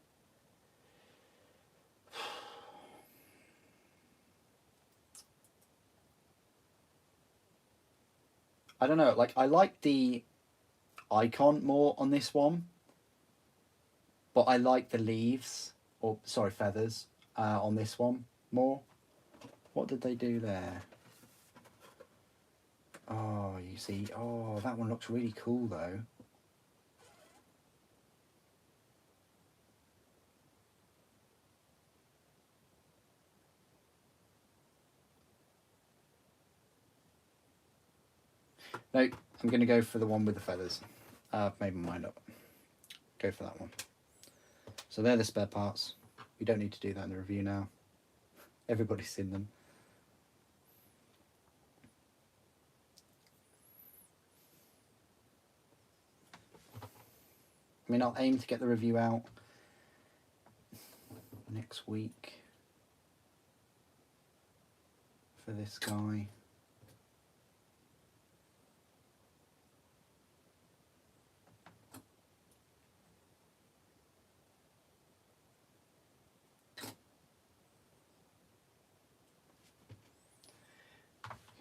I don't know. Like, I like the icon more on this one, but I like the leaves, or sorry, feathers, on this one more. What did they do there? Oh, you see. Oh, that one looks really cool though. No, I'm going to go for the one with the feathers. Made my mind up. Go for that one. So they're the spare parts. We don't need to do that in the review now. Everybody's seen them. I mean, I'll aim to get the review out next week for this guy.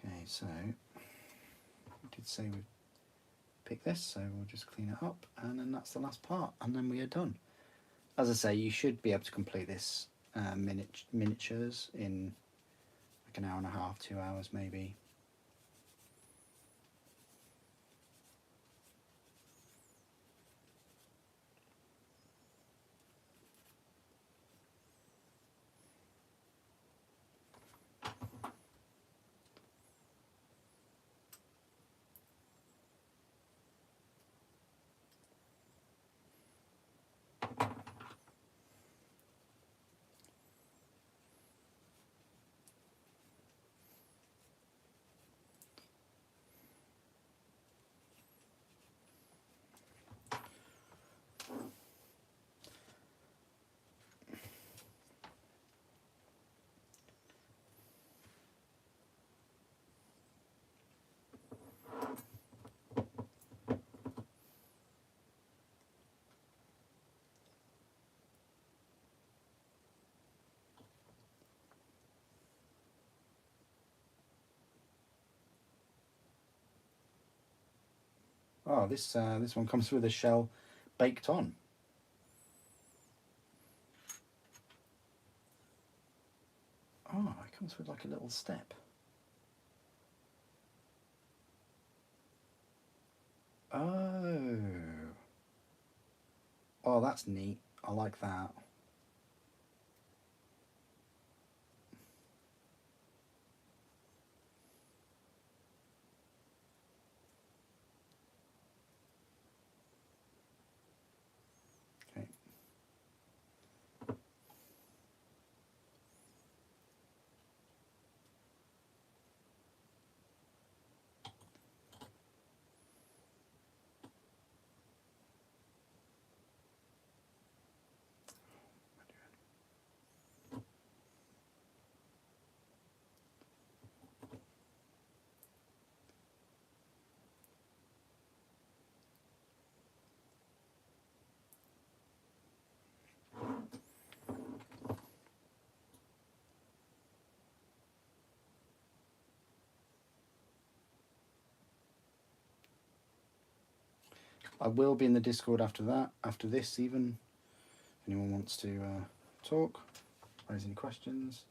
Okay, so we did say we'd pick this, so we'll just clean it up, and then that's the last part, and then we are done. As I say, you should be able to complete this miniatures in like an hour and a half, 2 hours maybe. Oh, this one comes with a shell baked on. Oh, it comes with like a little step. Oh. Oh, that's neat. I like that. Okay. I will be in the Discord after that, after this even. If anyone wants to talk, raise any questions.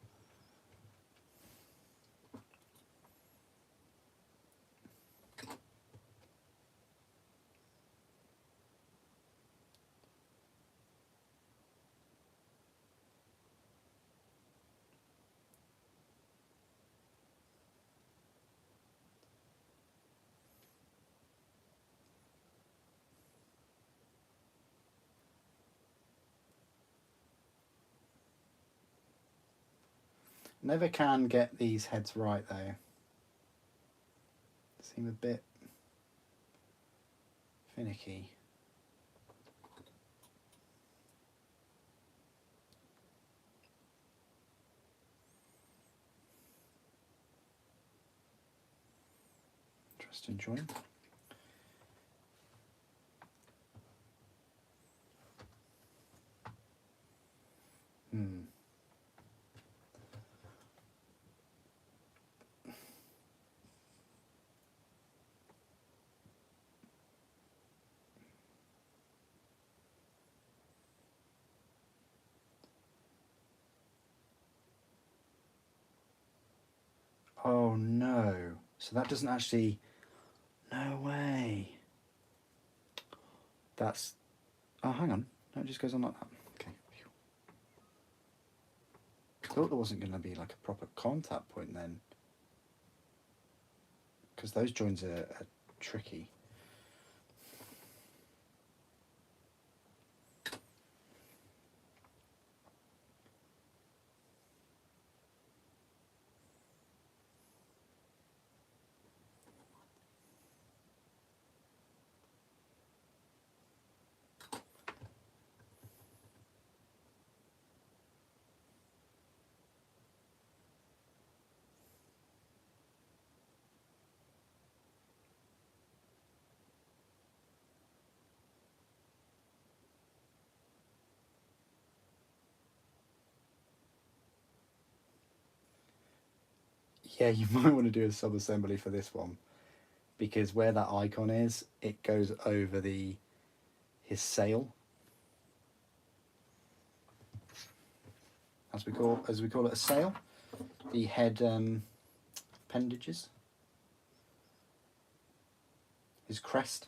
Never can get these heads right though. Seem a bit finicky. Interesting join. Oh no. So that doesn't actually... No way. That's... Oh, hang on. No, it just goes on like that. Okay. I thought there wasn't going to be like a proper contact point then. Because those joins are tricky. Yeah, you might want to do a sub-assembly for this one, because where that icon is, it goes over his sail, as we call it, a sail. The head appendages, his crest.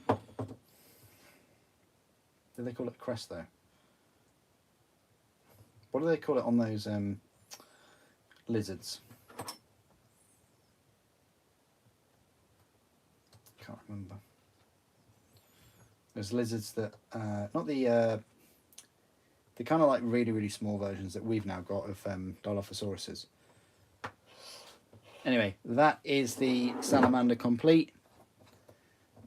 Do they call it a crest though? What do they call it on those lizards? Can't remember. There's lizards that not the kind of like really small versions that we've now got of Dilophosaurus's. Anyway, that is the salamander complete.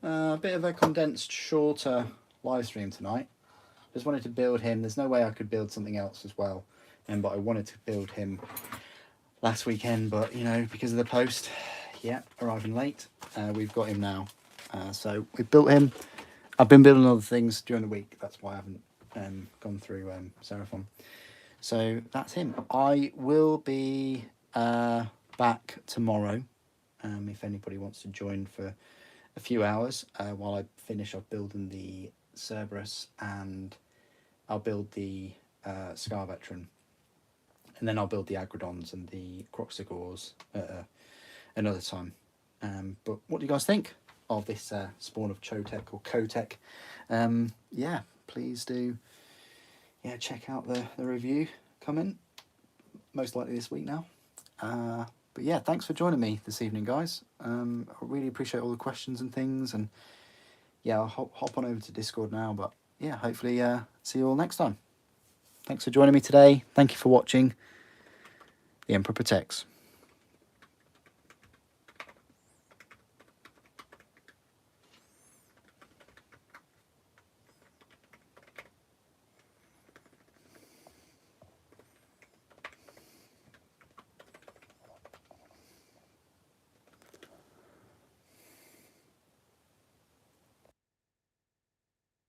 A bit of a condensed, shorter live stream tonight. Just wanted to build him. There's no way I could build something else as well, but I wanted to build him last weekend, but you know, because of the post, yeah, arriving late, we've got him now. So we've built him. I've been building other things during the week. That's why I haven't gone through Seraphon. So that's him. I will be back tomorrow, if anybody wants to join for a few hours while I finish off building the Cerberus, and I'll build the Scar Veteran, and then I'll build the Agrodons and the Croxigores another time. But what do you guys think of this spawn of Chotec or Chotec? Yeah, please do. Yeah, check out the review coming, most likely this week now. But yeah, thanks for joining me this evening, guys. I really appreciate all the questions and things, and yeah, I'll hop on over to Discord now, but yeah, hopefully see you all next time. Thanks for joining me today. Thank you for watching. The Emperor Protects.